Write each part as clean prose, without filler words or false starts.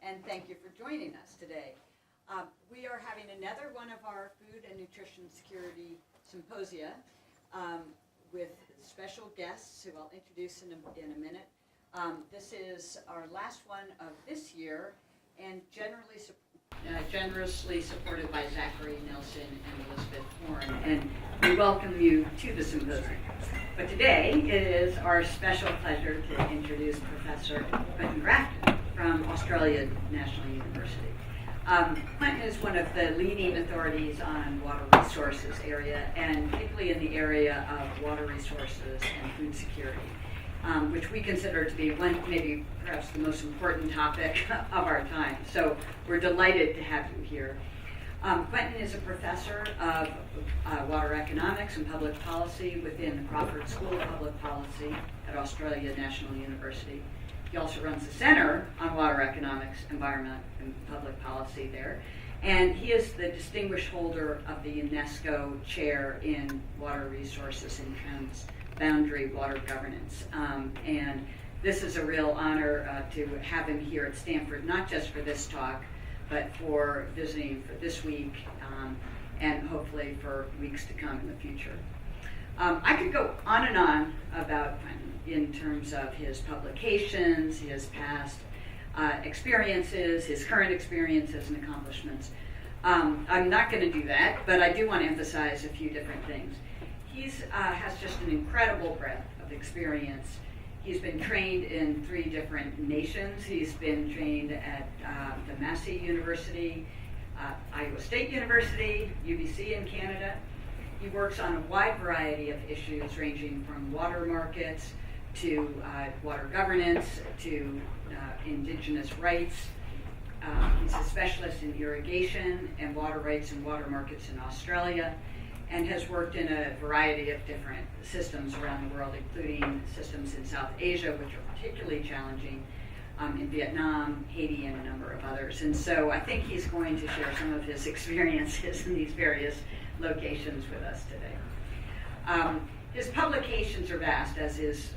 and thank you for joining us today. We are having another one of our Food and Nutrition Security Symposia with special guests who I'll introduce in a minute. This is our last one of this year, and generously supported by Zachary Nelson and Elizabeth Horn, and we welcome you to the symposium. But today it is our special pleasure to introduce Professor Quentin Grafton from Australia National University. Quentin is one of the leading authorities on water resources area, and particularly in the area of water resources and food security, which we consider to be one, maybe perhaps the most important topic of our time. So we're delighted to have you here. Quentin is a professor of water economics and public policy within the Crawford School of Public Policy at Australia National University. He also runs the Center on Water Economics, Environment, and Public Policy there. And he is the distinguished holder of the UNESCO Chair in Water Resources and Transboundary Water Governance. And this is a real honor to have him here at Stanford, not just for this talk, but for visiting for this week and hopefully for weeks to come in the future. I could go on and on about Quentin in terms of his publications, his past experiences, his current experiences and accomplishments. I'm not going to do that, but I do want to emphasize a few different things. He has just an incredible breadth of experience. He's been trained in 3 different nations. He's been trained at the Massey University, Iowa State University, UBC in Canada. He works on a wide variety of issues ranging from water markets to water governance to indigenous rights. He's a specialist in irrigation and water rights and water markets in Australia, and has worked in a variety of different systems around the world, including systems in South Asia, which are particularly challenging, in Vietnam, Haiti, and a number of others. And so I think he's going to share some of his experiences in these various locations with us today. His publications are vast, as his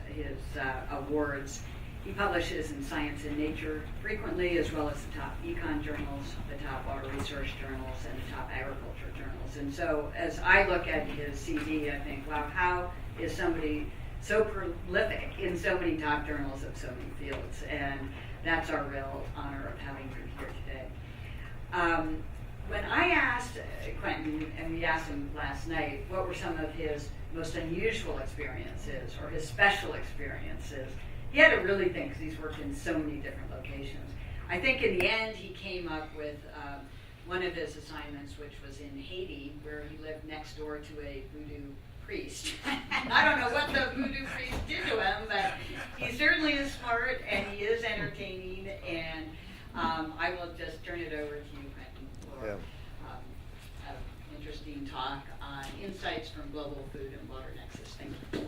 awards. He publishes in Science and Nature frequently, as well as the top econ journals, the top water resource journals, and the top agriculture journals. And so as I look at his CV, I think, wow, how is somebody so prolific in so many top journals of so many fields? And that's our real honor of having you here today. When I asked Quentin, and we asked him last night, what were some of his most unusual experiences or his special experiences, he had to really think, because he's worked in so many different locations. I think in the end he came up with one of his assignments, which was in Haiti, where he lived next door to a voodoo priest. I don't know what the voodoo priest did to him, but he certainly is smart and he is entertaining, and I will just turn it over to you, Quentin, for an interesting talk on insights from Global Food and Water Nexus. Thank you.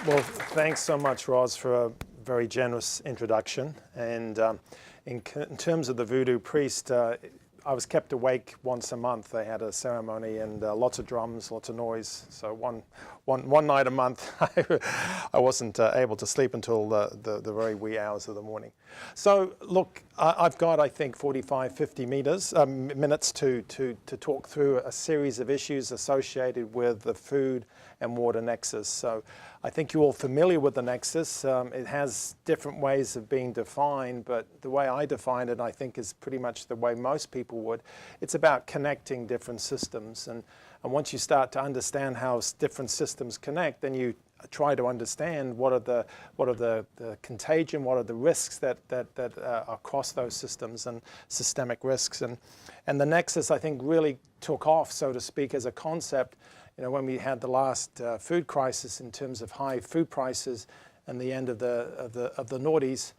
Well, thanks so much, Roz, for a very generous introduction. And in terms of the voodoo priest, I was kept awake once a month. They had a ceremony and lots of drums, lots of noise. So one night a month, I wasn't able to sleep until the very wee hours of the morning. So look, I've got, I think, 45, 50 minutes to talk through a series of issues associated with the food and water nexus. So I think you're all familiar with the nexus. It has different ways of being defined, but the way I define it, I think, is pretty much the way most people would. It's about connecting different systems. And once you start to understand how different systems connect, then you try to understand what are the contagion, what are the risks that are across those systems and systemic risks. And the nexus, I think, really took off, so to speak, as a concept. You know, when we had the last food crisis in terms of high food prices and the end of the noughties,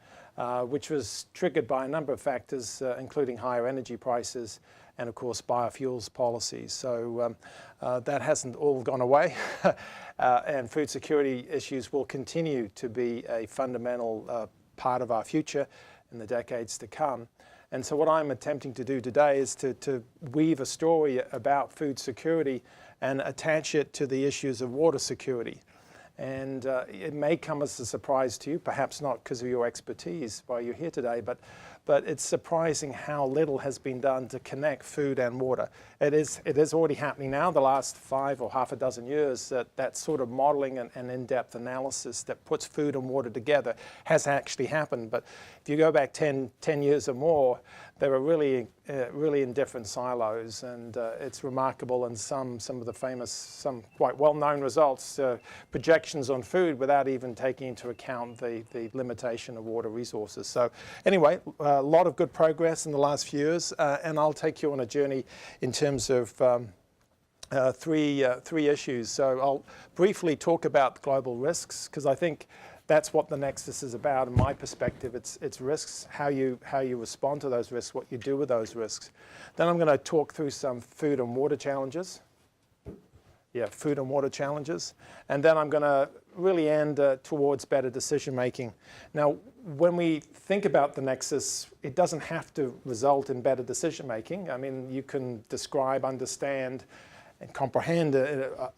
which was triggered by a number of factors, including higher energy prices and, of course, biofuels policies. So that hasn't all gone away, and food security issues will continue to be a fundamental part of our future in the decades to come. And so what I'm attempting to do today is to weave a story about food security and attach it to the issues of water security. And it may come as a surprise to you, perhaps not because of your expertise while you're here today, but it's surprising how little has been done to connect food and water. It is already happening now, the last 5 or half a dozen years, that sort of modeling and in-depth analysis that puts food and water together has actually happened. But if you go back 10 years or more, they were really in different silos, and it's remarkable. And some of the famous, some quite well-known results, projections on food without even taking into account the limitation of water resources. So anyway, a lot of good progress in the last few years, and I'll take you on a journey in terms of three issues. So I'll briefly talk about global risks, because I think that's what the Nexus is about. In my perspective, it's risks, how you respond to those risks, what you do with those risks. Then I'm going to talk through some food and water challenges. Yeah, food and water challenges. And then I'm going to really end towards better decision making. Now, when we think about the Nexus, it doesn't have to result in better decision making. I mean, you can describe, understand, and comprehend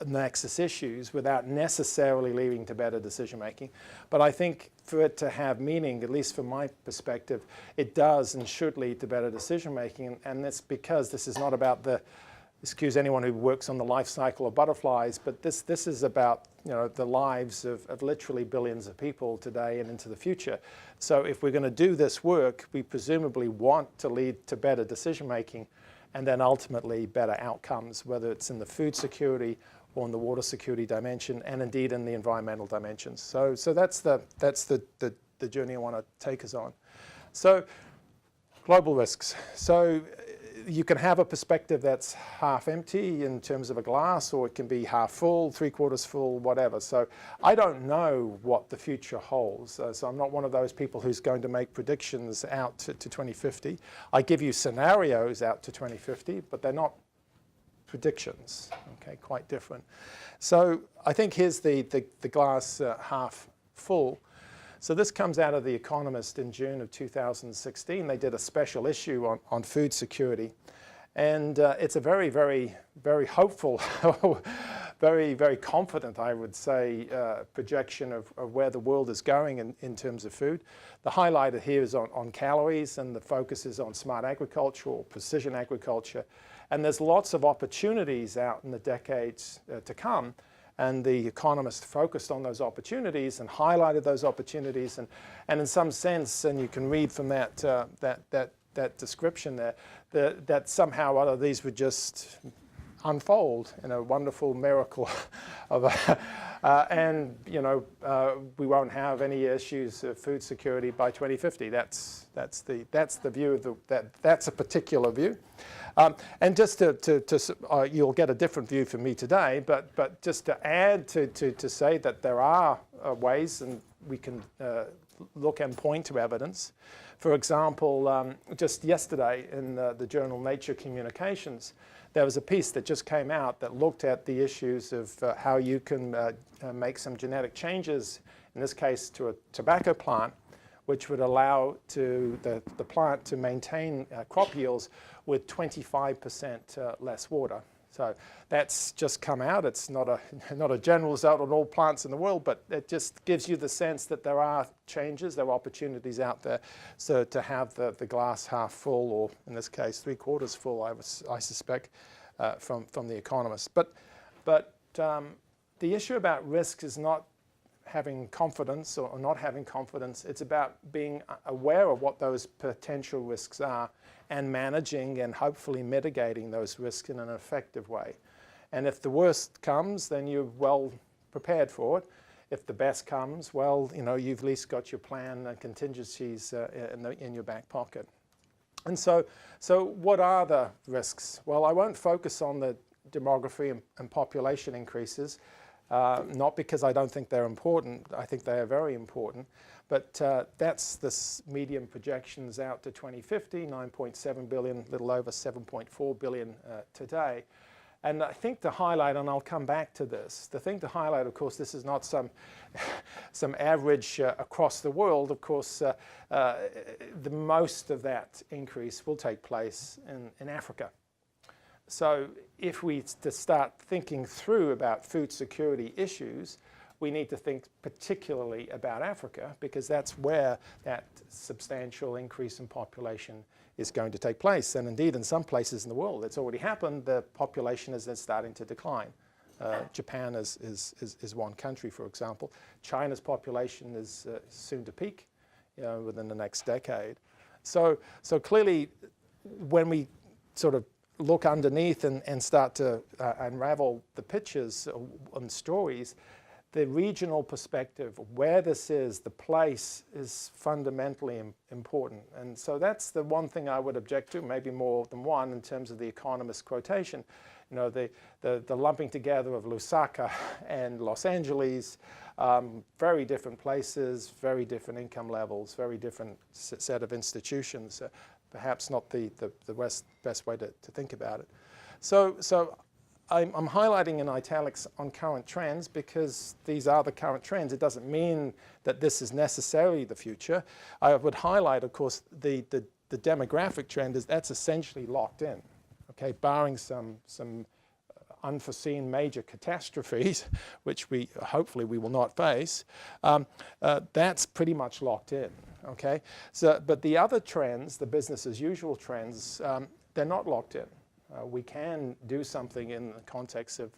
Nexus issues without necessarily leading to better decision making. But I think for it to have meaning, at least from my perspective, it does and should lead to better decision making. And that's because this is not about excuse anyone who works on the life cycle of butterflies, but this is about the lives of literally billions of people today and into the future. So if we're going to do this work, we presumably want to lead to better decision making, and then ultimately better outcomes, whether it's in the food security or in the water security dimension, and indeed in the environmental dimensions. So that's the journey I want to take us on. So global risks. So you can have a perspective that's half empty in terms of a glass, or it can be half full, 3/4 full, whatever. So I don't know what the future holds. So I'm not one of those people who's going to make predictions out to 2050. I give you scenarios out to 2050, but they're not predictions. Okay, quite different. So I think here's the glass half full. So this comes out of The Economist in June of 2016. They did a special issue on food security. And it's a very, very, very hopeful, very, very confident, I would say, projection of where the world is going in terms of food. The highlighter here is on calories, and the focus is on smart agriculture or precision agriculture. And there's lots of opportunities out in the decades to come. And The Economist focused on those opportunities and highlighted those opportunities. And in some sense, and you can read from that description there, that somehow or other these would just unfold in a wonderful miracle of and we won't have any issues of food security by 2050. That's the view of that's a particular view. And just you'll get a different view from me today, but just to add to say that there are ways, and we can look and point to evidence. For example, just yesterday in the journal Nature Communications, there was a piece that just came out that looked at the issues of how you can make some genetic changes, in this case to a tobacco plant, which would allow the plant to maintain crop yields with 25% less water. So that's just come out. It's not a general result on all plants in the world, but it just gives you the sense that there are changes, there are opportunities out there. So to have the glass half full, or in this case 3/4 full, I suspect, from The Economist. But the issue about risk is not having confidence or not having confidence. It's about being aware of what those potential risks are and managing and hopefully mitigating those risks in an effective way. And if the worst comes, then you're well prepared for it. If the best comes, well, you've at least got your plan and contingencies in your back pocket. And so what are the risks? Well, I won't focus on the demography and population increases, not because I don't think they're important. I think they are very important. But that's the medium projections out to 2050, 9.7 billion, a little over 7.4 billion today. And I think to highlight, and I'll come back to this, the thing to highlight, of course, this is not some average across the world. Of course, the most of that increase will take place in Africa. So if we to start thinking through about food security issues, we need to think particularly about Africa, because that's where that substantial increase in population is going to take place. And indeed, in some places in the world, it's already happened. The population is then starting to decline. Japan is one country, for example. China's population is soon to peak, within the next decade. So clearly, when we sort of look underneath and start to unravel the pictures and stories, the regional perspective, where this is, the place, is fundamentally important. And so that's the one thing I would object to, maybe more than one, in terms of the Economist quotation. The lumping together of Lusaka and Los Angeles, very different places, very different income levels, very different set of institutions. Perhaps not the best way to think about it. So I'm highlighting in italics on current trends because these are the current trends. It doesn't mean that this is necessarily the future. I would highlight, of course, the demographic trend that's essentially locked in, okay, barring some unforeseen major catastrophes, which hopefully we will not face. That's pretty much locked in, okay? But the other trends, the business as usual trends, they're not locked in. We can do something in the context of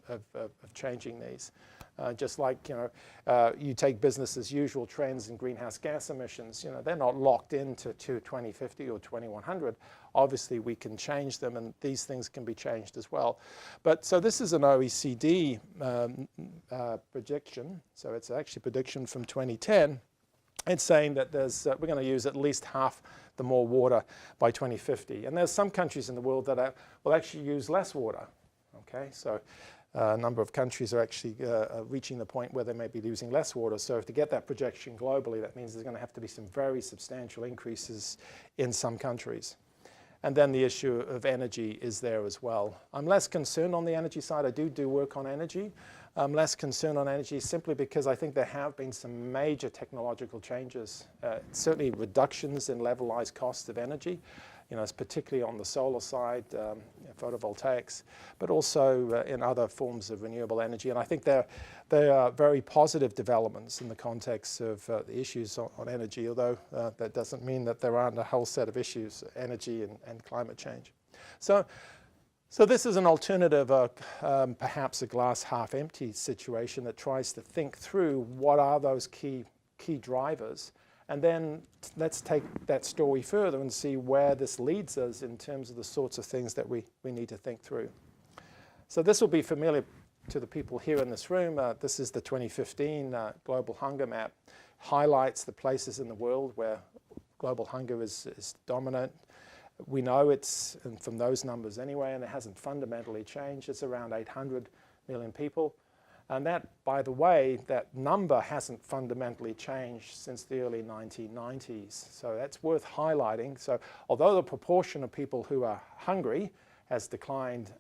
changing these. Just like, you take business as usual trends in greenhouse gas emissions, they're not locked into 2050 or 2100. Obviously, we can change them, and these things can be changed as well. So this is an OECD projection. So it's actually a prediction from 2010. It's saying that we're going to use at least half the more water by 2050. And there's some countries in the world that will actually use less water. Okay, so a number of countries are actually reaching the point where they may be using less water. So to get that projection globally, that means there's going to have to be some very substantial increases in some countries. And then the issue of energy is there as well. I'm less concerned on the energy side. I do work on energy. I'm less concerned on energy simply because I think there have been some major technological changes, certainly reductions in levelized cost of energy, it's particularly on the solar side, photovoltaics, but also in other forms of renewable energy. And I think they are very positive developments in the context of the issues on energy, although that doesn't mean that there aren't a whole set of issues, energy and climate change. So this is an alternative, perhaps a glass half empty situation that tries to think through what are those key drivers. And then let's take that story further and see where this leads us in terms of the sorts of things that we need to think through. So this will be familiar to the people here in this room. This is the 2015 Global Hunger Map. Highlights the places in the world where global hunger is dominant. We know it's, and from those numbers anyway, and it hasn't fundamentally changed. It's around 800 million people. And that, by the way, that number hasn't fundamentally changed since the early 1990s. So that's worth highlighting. So although the proportion of people who are hungry has declined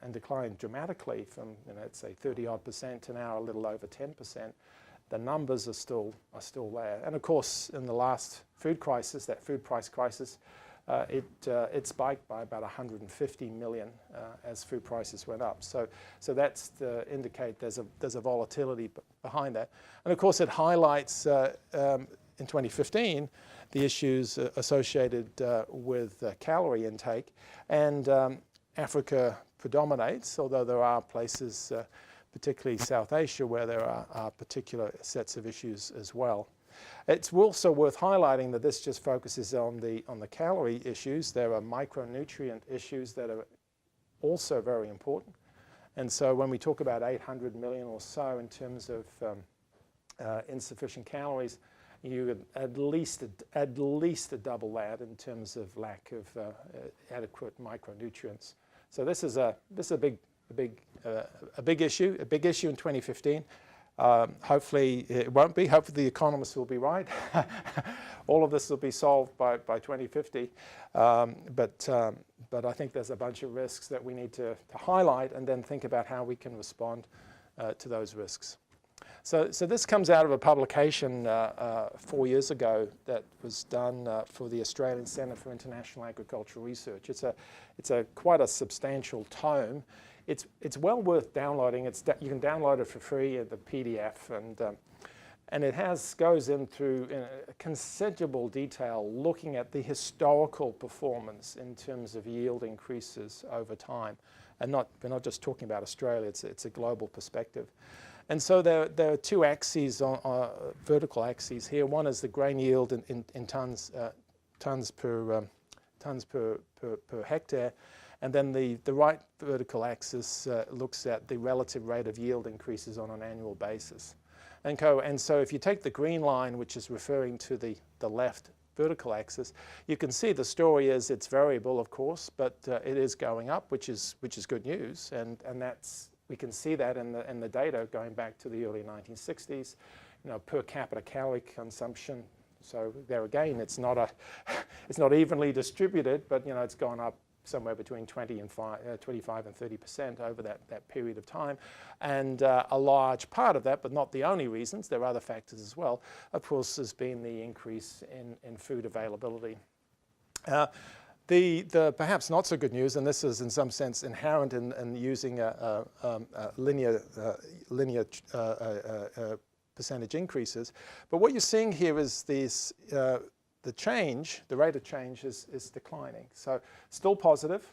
dramatically from, let's say 30-odd% to now a little over 10%, the numbers are still there. And of course, in the last food crisis, that food price crisis, it spiked by about 150 million as food prices went up. So that's to indicate there's a volatility behind that. And of course, it highlights in 2015 the issues associated with calorie intake. And Africa predominates, although there are places, particularly South Asia, where there are particular sets of issues as well. It's also worth highlighting that this just focuses on the calorie issues. There are micronutrient issues that are also very important. And so when we talk about 800 million or so in terms of insufficient calories, you would at least double that in terms of lack of adequate micronutrients. So this is a big issue in 2015. Hopefully it won't be. Hopefully the economists will be right. All of this will be solved by 2050. But I think there's a bunch of risks that we need to highlight and then think about how we can respond to those risks. So this comes out of a publication 4 years ago that was done for the Australian Centre for International Agricultural Research. It's quite a substantial tome. It's well worth downloading. You can download it for free at the PDF, and And it goes in through in considerable detail looking at the historical performance in terms of yield increases over time. And we're not just talking about Australia, it's a global perspective. And so there are two axes, vertical axes here. One is the grain yield in tons per hectare. And then the right vertical axis looks at the relative rate of yield increases on an annual basis. And so if you take the green line, which is referring to the left vertical axis, you can see the story is it's variable, of course, but it is going up, which is good news. And we can see that in the data going back to the early 1960s, per capita calorie consumption. So there again, it's not evenly distributed, but it's gone up somewhere between 25 and 30% over that period of time. And a large part of that, but not the only reasons, there are other factors as well, of course, has been the increase in food availability. The perhaps not so good news, and this is in some sense inherent in using a linear percentage increases, but what you're seeing here is this, the rate of change is declining. So still positive,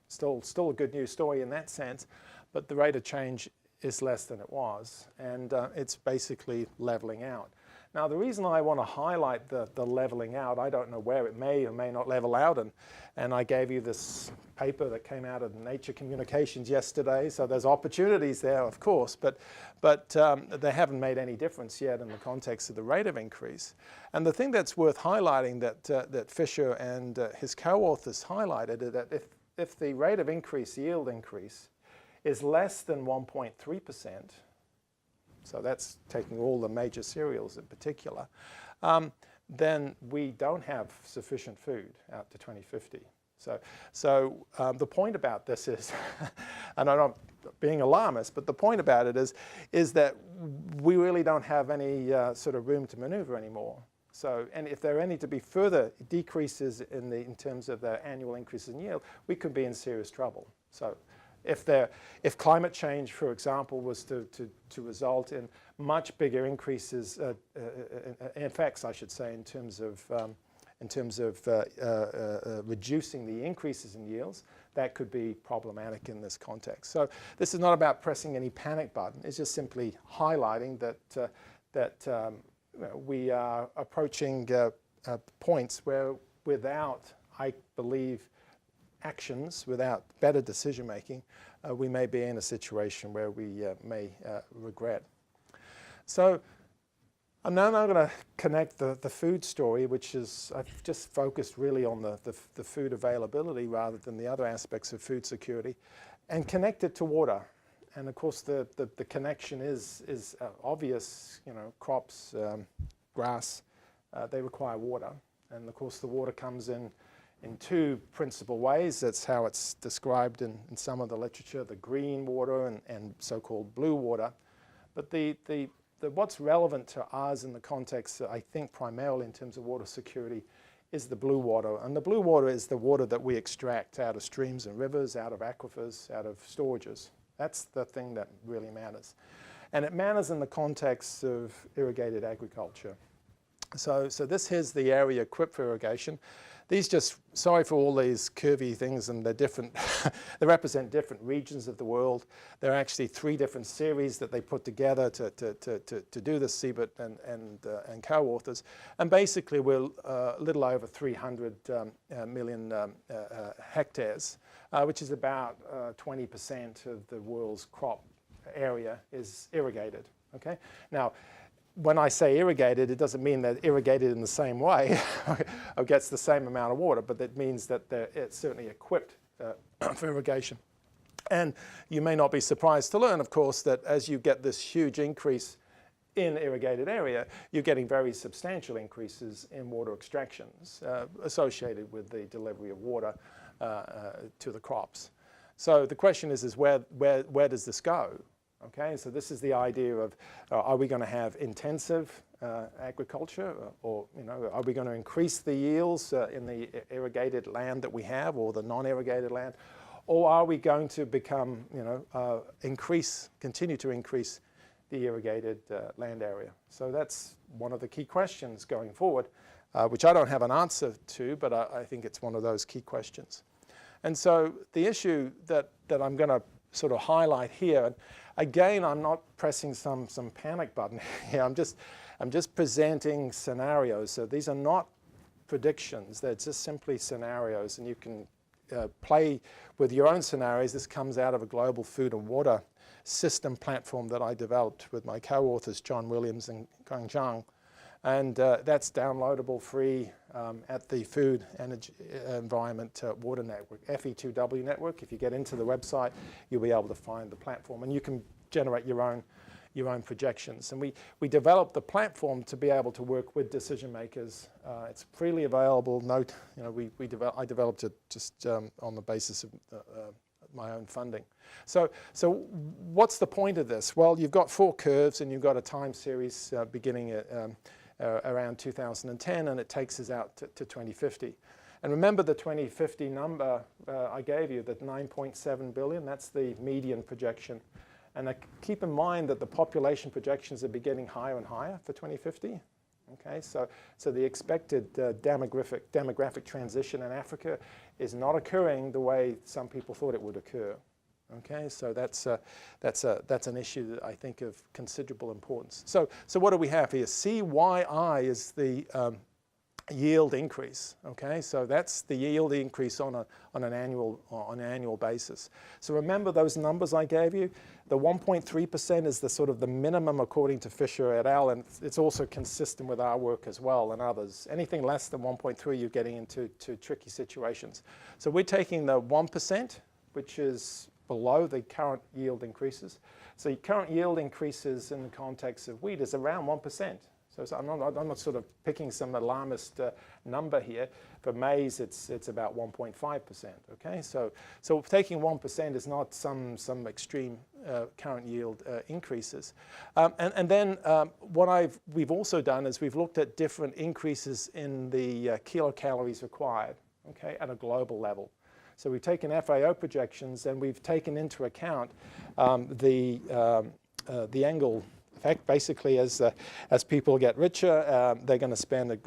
still a good news story in that sense, but the rate of change is less than it was, and it's basically leveling out. Now, the reason I want to highlight the leveling out, I don't know where it may or may not level out, and I gave you this paper that came out of Nature Communications yesterday, so there's opportunities there, of course, but they haven't made any difference yet in the context of the rate of increase. And the thing that's worth highlighting that Fisher and his co-authors highlighted is that if the rate of increase, yield increase, is less than 1.3%, so that's taking all the major cereals in particular, then we don't have sufficient food out to 2050. So the point about this is, and I'm not being alarmist, but the point about it is that we really don't have any sort of room to maneuver anymore. So, and if there are any to be further decreases in terms of the annual increases in yield, we could be in serious trouble. So, if climate change, for example, was to result in much bigger increases, effects, I should say, in terms of reducing the increases in yields, that could be problematic in this context. So this is not about pressing any panic button. It's just simply highlighting that we are approaching points where, without, I believe, actions, without better decision making, we may be in a situation where we may regret. So I'm now going to connect the food story, which is, I've just focused really on the food availability rather than the other aspects of food security, and connect it to water. And of course the connection is obvious. Crops, grass, they require water. And of course the water comes in two principal ways. That's how it's described in some of the literature, the green water and so-called blue water. But what's relevant to us in the context, I think primarily in terms of water security, is the blue water. And the blue water is the water that we extract out of streams and rivers, out of aquifers, out of storages. That's the thing that really matters. And it matters in the context of irrigated agriculture. So this is the area equipped for irrigation. These sorry for all these curvy things, and they're different. They represent different regions of the world. There are actually 3 different series that they put together to do this, Siebert and co-authors. And basically, we're a little over 300 million hectares, which is about 20% of the world's crop area is irrigated. Okay, now, when I say irrigated, it doesn't mean that irrigated in the same way or gets the same amount of water, but that means that it's certainly equipped for irrigation. And you may not be surprised to learn, of course, that as you get this huge increase in irrigated area, you're getting very substantial increases in water extractions associated with the delivery of water to the crops. So the question is where does this go? Okay, so this is the idea of, are we going to have intensive agriculture, or are we going to increase the yields in the irrigated land that we have, or the non-irrigated land, or are we going to become, continue to increase the irrigated land area. So that's one of the key questions going forward, which I don't have an answer to, but I think it's one of those key questions. And so the issue that I'm going to sort of highlight here, and again, I'm not pressing some panic button here. I'm just presenting scenarios. So these are not predictions. They're just simply scenarios, and you can play with your own scenarios. This comes out of a global food and water system platform that I developed with my co-authors, John Williams and Gang Zhang. And that's downloadable free at the Food Energy Environment Water Network, FE2W network. If you get into the website, you'll be able to find the platform, and you can generate your own projections. And we developed the platform to be able to work with decision makers. It's freely available. I developed it just on the basis of my own funding. So what's the point of this? Well, you've got 4 curves, and you've got a time series beginning at around 2010, and it takes us out to 2050. And remember the 2050 number I gave you, that 9.7 billion, that's the median projection. And keep in mind that the population projections are getting higher and higher for 2050. Okay, so the expected demographic transition in Africa is not occurring the way some people thought it would occur. Okay, so that's an issue that I think of considerable importance. So what do we have here? CYI is the yield increase. Okay, so that's the yield increase on an annual basis. So remember those numbers I gave you. The 1.3% is the sort of the minimum according to Fisher et al., and it's also consistent with our work as well and others. Anything less than 1.3, you're getting into tricky situations. So we're taking the 1%, which is below the current yield increases. So your current yield increases in the context of wheat is around 1%. So I'm not sort of picking some alarmist number here. For maize, it's about 1.5%. Okay, so taking 1% is not some extreme current yield increases. And then what we've also done is we've looked at different increases in the kilocalories required. Okay, at a global level. So we've taken FAO projections, and we've taken into account the Engel effect. Basically, as people get richer, they're going to spend a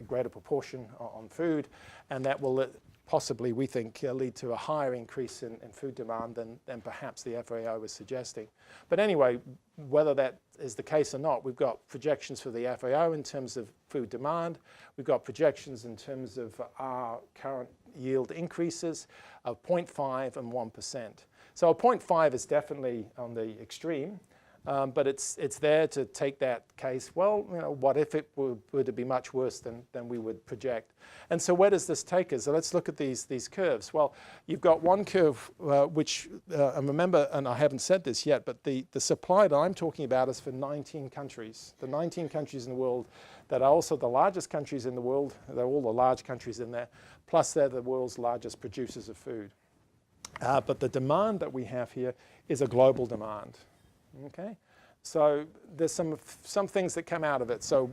greater proportion on food, and that will possibly, we think, lead to a higher increase in food demand than perhaps the FAO is suggesting. But anyway, whether that is the case or not, we've got projections for the FAO in terms of food demand. We've got projections in terms of our current yield increases of 0.5 and 1%. So a 0.5 is definitely on the extreme. But it's there to take that case. Well, what if it were to be much worse than we would project? And so where does this take us? So let's look at these curves. Well, you've got one curve which, and remember, and I haven't said this yet, but the supply that I'm talking about is for 19 countries. The 19 countries in the world that are also the largest countries in the world. They're all the large countries in there, plus they're the world's largest producers of food. But the demand that we have here is a global demand. Okay, so there's some things that come out of it. So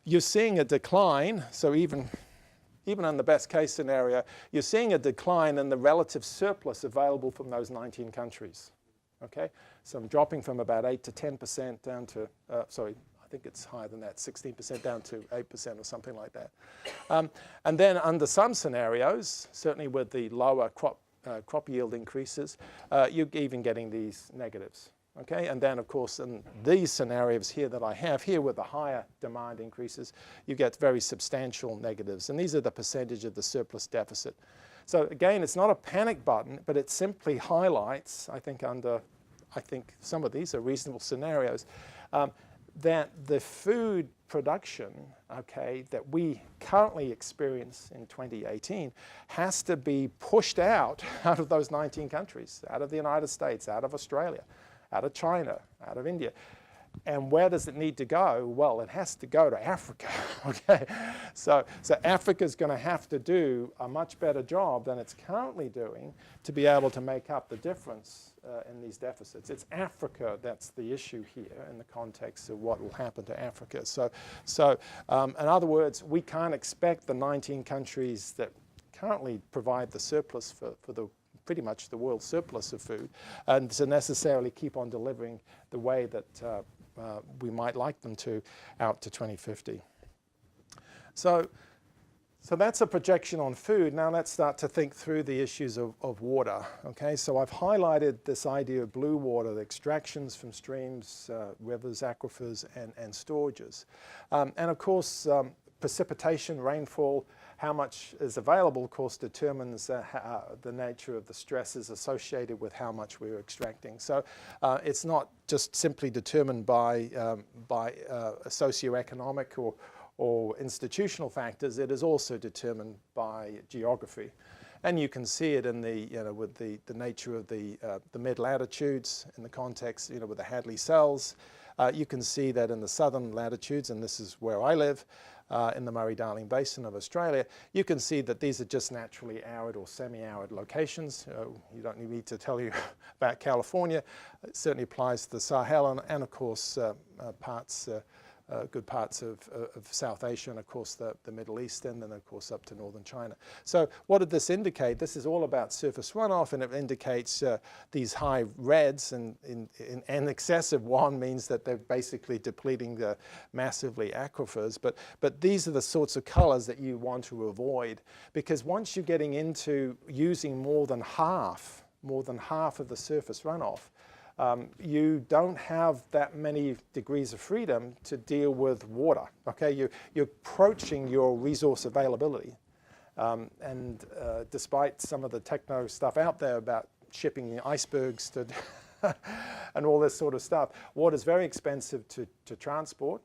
you're seeing a decline. So even in the best case scenario, you're seeing a decline in the relative surplus available from those 19 countries. Okay, so I'm dropping from about 8 to 10% down to, sorry, I think it's higher than that, 16% down to 8% or something like that. And then under some scenarios, certainly with the lower crop yield increases, you're even getting these negatives. Okay, and then of course in these scenarios here that I have here with the higher demand increases, you get very substantial negatives, and these are the percentage of the surplus deficit. So again, it's not a panic button, but it simply highlights, I think some of these are reasonable scenarios, that the food production, okay, that we currently experience in 2018 has to be pushed out of those 19 countries, out of the United States, out of Australia, out of China, out of India. And where does it need to go? Well, it has to go to Africa, okay? So Africa's going to have to do a much better job than it's currently doing to be able to make up the difference in these deficits. It's Africa that's the issue here in the context of what will happen to Africa. So in other words, we can't expect the 19 countries that currently provide the surplus for the pretty much the world's surplus of food, and to necessarily keep on delivering the way that we might like them to out to 2050. So that's a projection on food. Now let's start to think through the issues of water. Okay, so I've highlighted this idea of blue water, the extractions from streams, rivers, aquifers, and storages. And of course, precipitation, rainfall, how much is available, of course, determines the nature of the stresses associated with how much we're extracting. So it's not just simply determined by socioeconomic or institutional factors. It is also determined by geography. And you can see it in with the nature of the mid-latitudes in the context, with the Hadley cells. You can see that in the southern latitudes, and this is where I live, in the Murray-Darling Basin of Australia, you can see that these are just naturally arid or semi-arid locations. You don't need me to tell you about California. It certainly applies to the Sahel and of course, good parts of South Asia, and of course the Middle East, and then of course up to northern China. So what did this indicate? This is all about surface runoff, and it indicates these high reds, and in excess of 1 means that they're basically depleting the massively aquifers. But these are the sorts of colors that you want to avoid, because once you're getting into using more than half of the surface runoff, you don't have that many degrees of freedom to deal with water. Okay, you're approaching your resource availability, and despite some of the techno stuff out there about shipping icebergs to and all this sort of stuff, water is very expensive to transport.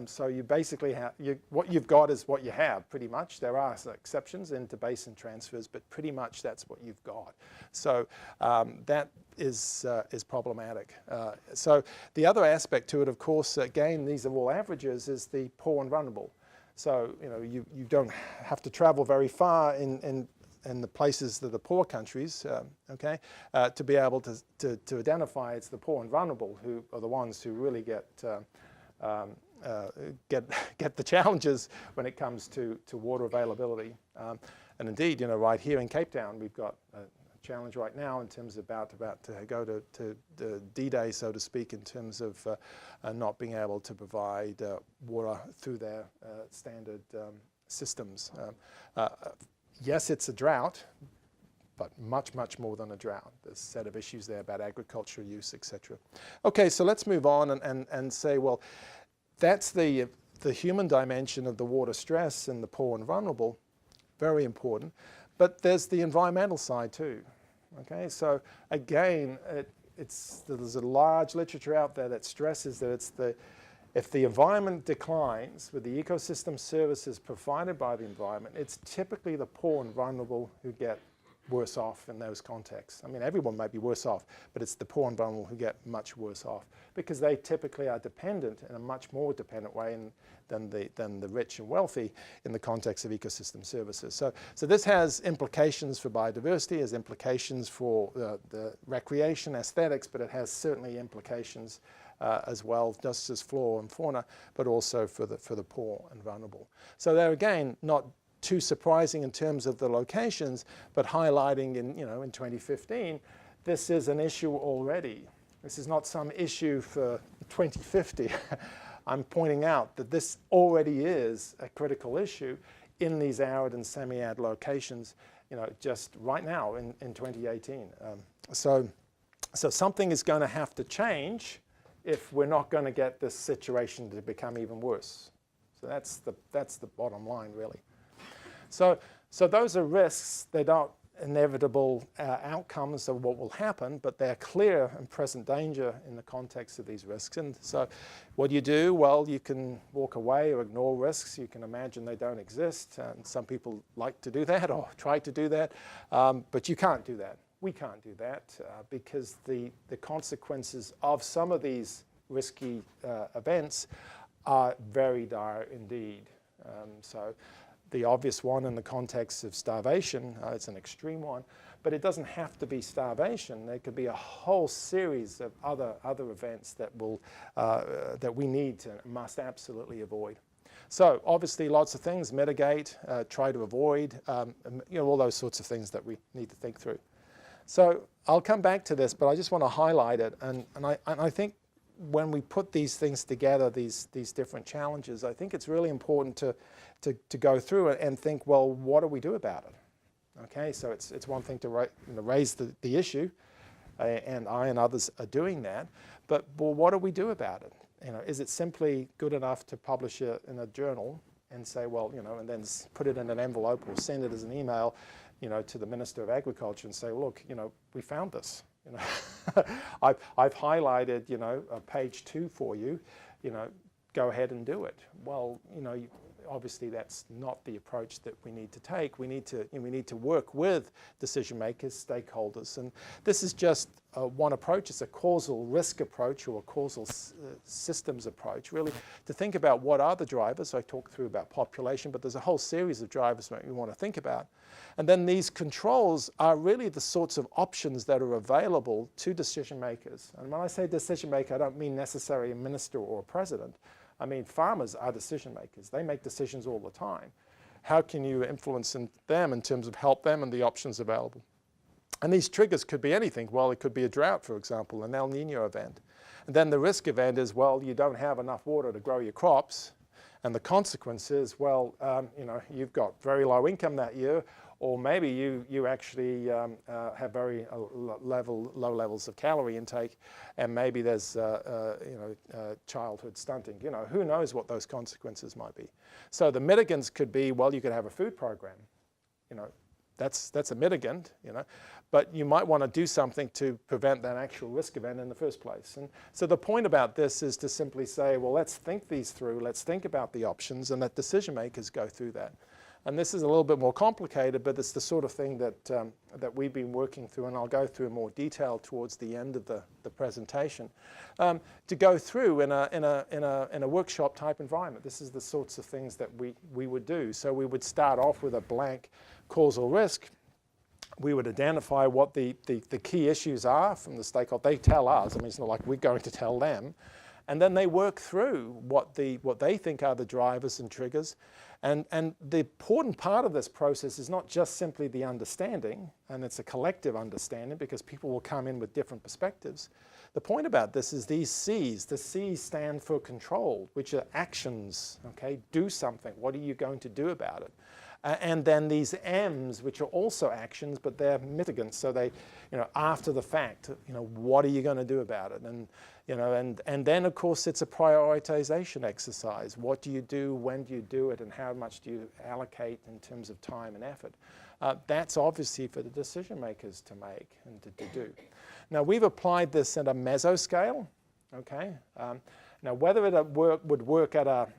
So you basically have, what you've got is what you have, pretty much. There are exceptions into basin transfers, but pretty much that's what you've got. So that is problematic. So the other aspect to it, of course, again, these are all averages, is the poor and vulnerable. So you don't have to travel very far in the places that are poor countries, okay, to be able to identify it's the poor and vulnerable who are the ones who really get the challenges when it comes to water availability. And indeed, right here in Cape Town, we've got a challenge right now in terms of about to go to the D-Day, so to speak, in terms of not being able to provide water through their standard systems. Yes, it's a drought, but much, much more than a drought. There's a set of issues there about agricultural use, etc. Okay, so let's move on and say, well, that's the human dimension of the water stress and the poor and vulnerable, very important. But there's the environmental side too. Okay, so again, there's a large literature out there that stresses that if the environment declines with the ecosystem services provided by the environment, it's typically the poor and vulnerable who get worse off in those contexts. I mean, everyone might be worse off, but it's the poor and vulnerable who get much worse off, because they typically are dependent in a much more dependent way than the rich and wealthy in the context of ecosystem services. So this has implications for biodiversity, has implications for the recreation, aesthetics, but it has certainly implications as well, just as flora and fauna, but also for the poor and vulnerable. So they're again not too surprising in terms of the locations, but highlighting in 2015, this is an issue already. This is not some issue for 2050. I'm pointing out that this already is a critical issue in these arid and semi-arid locations, just right now in 2018. So something is going to have to change if we're not going to get this situation to become even worse. So that's the bottom line, really. So those are risks. They're not inevitable outcomes of what will happen, but they're clear and present danger in the context of these risks. And so what do you do? Well, you can walk away or ignore risks. You can imagine they don't exist. And some people like to do that or try to do that, but you can't do that. We can't do that because the consequences of some of these risky events are very dire indeed. So the obvious one in the context of starvation, it's an extreme one, but it doesn't have to be starvation. There could be a whole series of other events that we need to must absolutely avoid. So obviously lots of things: mitigate, try to avoid, all those sorts of things that we need to think through. So I'll come back to this, but I just want to highlight it. And I think when we put these things together, these different challenges, I think it's really important to go through it and think, well, what do we do about it? Okay, so it's one thing to raise the issue, and I and others are doing that, but well, what do we do about it? Is it simply good enough to publish it in a journal and say, well, and then put it in an envelope or send it as an email, to the Minister of Agriculture and say, look, we found this. I've highlighted, page 2 for you. Go ahead and do it. Well, obviously that's not the approach that we need to take. We need to work with decision makers, stakeholders, and this is just one approach. It's a causal risk approach or a causal systems approach, really, to think about what are the drivers. I talked through about population, but there's a whole series of drivers that we want to think about. And then these controls are really the sorts of options that are available to decision makers. And when I say decision maker, I don't mean necessarily a minister or a president. I mean, farmers are decision makers. They make decisions all the time. How can you influence them in terms of help them and the options available? And these triggers could be anything. Well, it could be a drought, for example, an El Nino event. And then the risk event is, well, you don't have enough water to grow your crops. And the consequence is, well, you've got very low income that year, or maybe you actually have very low levels of calorie intake, and maybe there's childhood stunting. Who knows what those consequences might be. So the mitigants could be, well, you could have a food program. That's a mitigant, but you might want to do something to prevent that actual risk event in the first place. And so the point about this is to simply say, well, let's think these through, let's think about the options, and let decision makers go through that. And this is a little bit more complicated, but it's the sort of thing that we've been working through, and I'll go through in more detail towards the end of the presentation, to go through in a workshop type environment. This is the sorts of things that we would do. So we would start off with a blank causal risk. We would identify what the key issues are from the stakeholder. They tell us. I mean, it's not like we're going to tell them. And then they work through what they think are the drivers and triggers. And the important part of this process is not just simply the understanding, and it's a collective understanding because people will come in with different perspectives. The point about this is these C's. The C's stand for control, which are actions, okay? Do something. What are you going to do about it? And then these M's, which are also actions, but they're mitigants. So they, after the fact, what are you going to do about it? And, and then of course it's a prioritization exercise. What do you do? When do you do it? And how much do you allocate in terms of time and effort? That's obviously for the decision makers to make and to do. Now we've applied this at a mesoscale, okay? Now whether it would work at a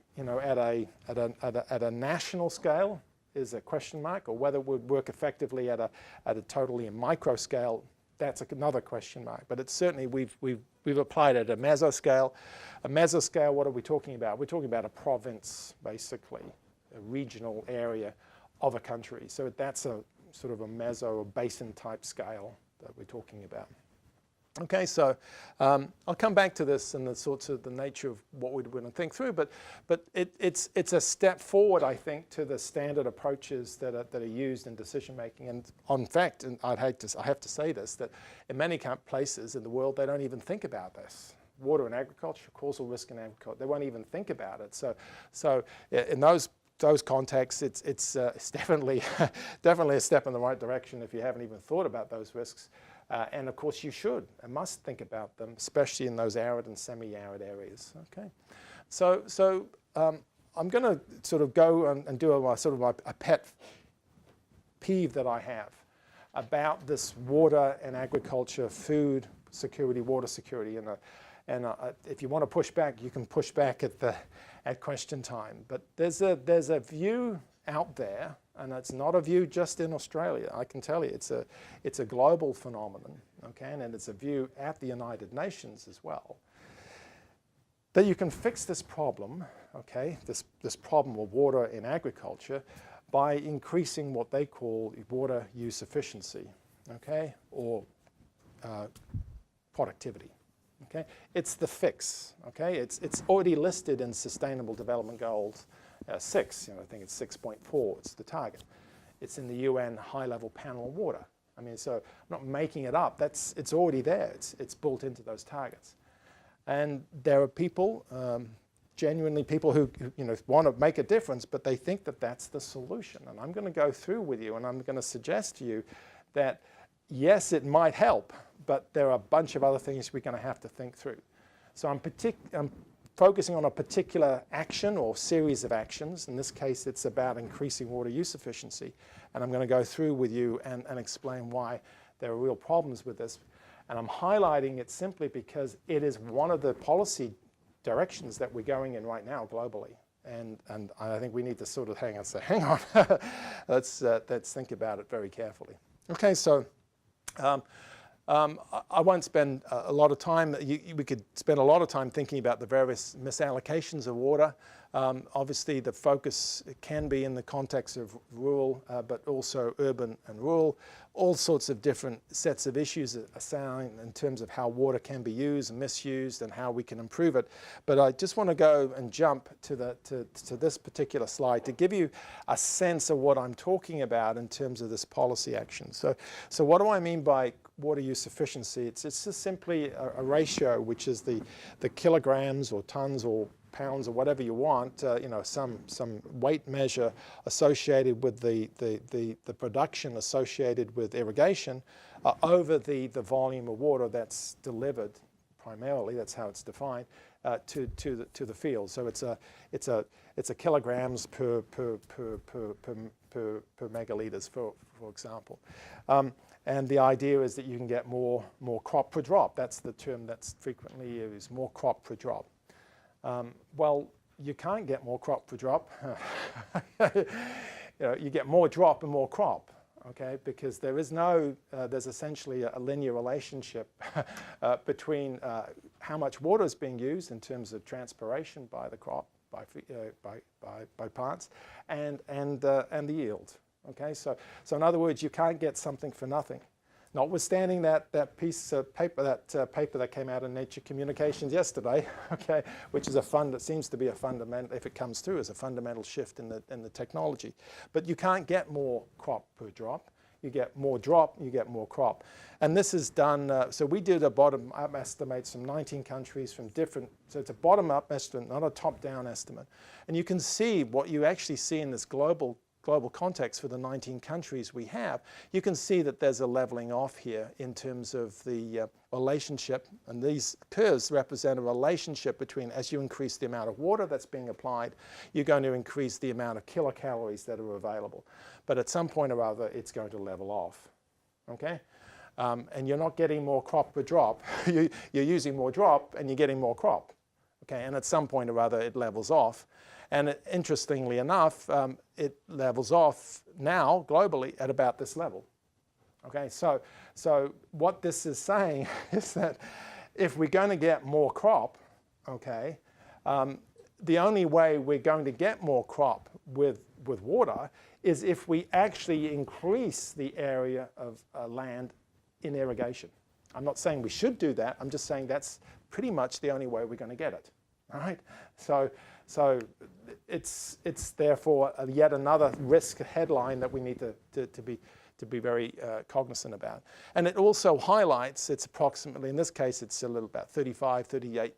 national scale is a question mark, or whether it would work effectively at a totally micro scale, that's another question mark. But it's certainly we've applied it at a mesoscale. A mesoscale, what are we talking about? We're talking about a province, basically, a regional area of a country. So that's a sort of a meso or basin type scale that we're talking about. Okay, so I'll come back to this and the nature of what we're going to think through, but it's a step forward, I think, to the standard approaches that are used in decision making. And in fact, and I have to say this, that in many places in the world they don't even think about this. Water and agriculture, causal risk in agriculture, they won't even think about it. So in those contexts, it's definitely a step in the right direction if you haven't even thought about those risks. And of course you should and must think about them, especially in those arid and semi-arid areas. Okay, so I'm going to sort of go and do a pet peeve that I have about this water and agriculture, food security, water security, and if you want to push back, you can push back at question time. But there's a view out there. And it's not a view just in Australia. I can tell you, it's a global phenomenon, okay? And it's a view at the United Nations as well. That you can fix this problem, okay? This problem of water in agriculture by increasing what they call water use efficiency, okay? Or productivity, okay? It's the fix, okay? It's already listed in Sustainable Development Goals. 6, I think it's 6.4, it's the target. It's in the UN High-Level Panel on Water. I mean, so I'm not making it up. It's already there. It's built into those targets. And there are people, genuinely people who want to make a difference, but they think that that's the solution. And I'm going to go through with you, and I'm going to suggest to you that, yes, it might help, but there are a bunch of other things we're going to have to think through. So I'm focusing on a particular action or series of actions. In this case, it's about increasing water use efficiency. And I'm going to go through with you and explain why there are real problems with this. And I'm highlighting it simply because it is one of the policy directions that we're going in right now globally. And I think we need to sort of hang on. Let's think about it very carefully. Okay, so I won't spend a lot of time. We could spend a lot of time thinking about the various misallocations of water. Obviously, the focus can be in the context of rural, but also urban and rural. All sorts of different sets of issues are sound in terms of how water can be used and misused and how we can improve it. But I just want to go and jump to this particular slide to give you a sense of what I'm talking about in terms of this policy action. So what do I mean by water use efficiency? It's just simply a ratio, which is the kilograms or tons or pounds or whatever you want, some weight measure associated with the production associated with irrigation over the volume of water that's delivered primarily. That's how it's defined to the field. So it's a kilograms per megaliters, for example. And the idea is that you can get more crop per drop. That's the term that's frequently used, more crop per drop. Well, you can't get more crop per drop. You get more drop and more crop, okay? Because there is there's essentially a linear relationship between how much water is being used in terms of transpiration by the crop, by plants, and the yield. Okay, so in other words, you can't get something for nothing. Notwithstanding that piece of paper, paper that came out in Nature Communications yesterday, okay, which is that seems to be a fundamental, if it comes through, as a fundamental shift in the technology. But you can't get more crop per drop. You get more drop, you get more crop. And this is done, so we did a bottom-up estimate from 19 countries from different, so it's a bottom-up estimate, not a top-down estimate. And you can see what you actually see in this global context for the 19 countries we have. You can see that there's a leveling off here in terms of the relationship, and these curves represent a relationship between, as you increase the amount of water that's being applied, you're going to increase the amount of kilocalories that are available. But at some point or other, it's going to level off, okay? And you're not getting more crop per drop. You're using more drop, and you're getting more crop, okay? And at some point or other, it levels off. And interestingly enough, it levels off now globally at about this level. Okay, so what this is saying is that if we're going to get more crop, okay, the only way we're going to get more crop with water is if we actually increase the area of land in irrigation. I'm not saying we should do that. I'm just saying that's pretty much the only way we're going to get it. All right, so it's therefore yet another risk headline that we need to be very cognizant about. And it also highlights, it's approximately, in this case, it's a little about 35, 38,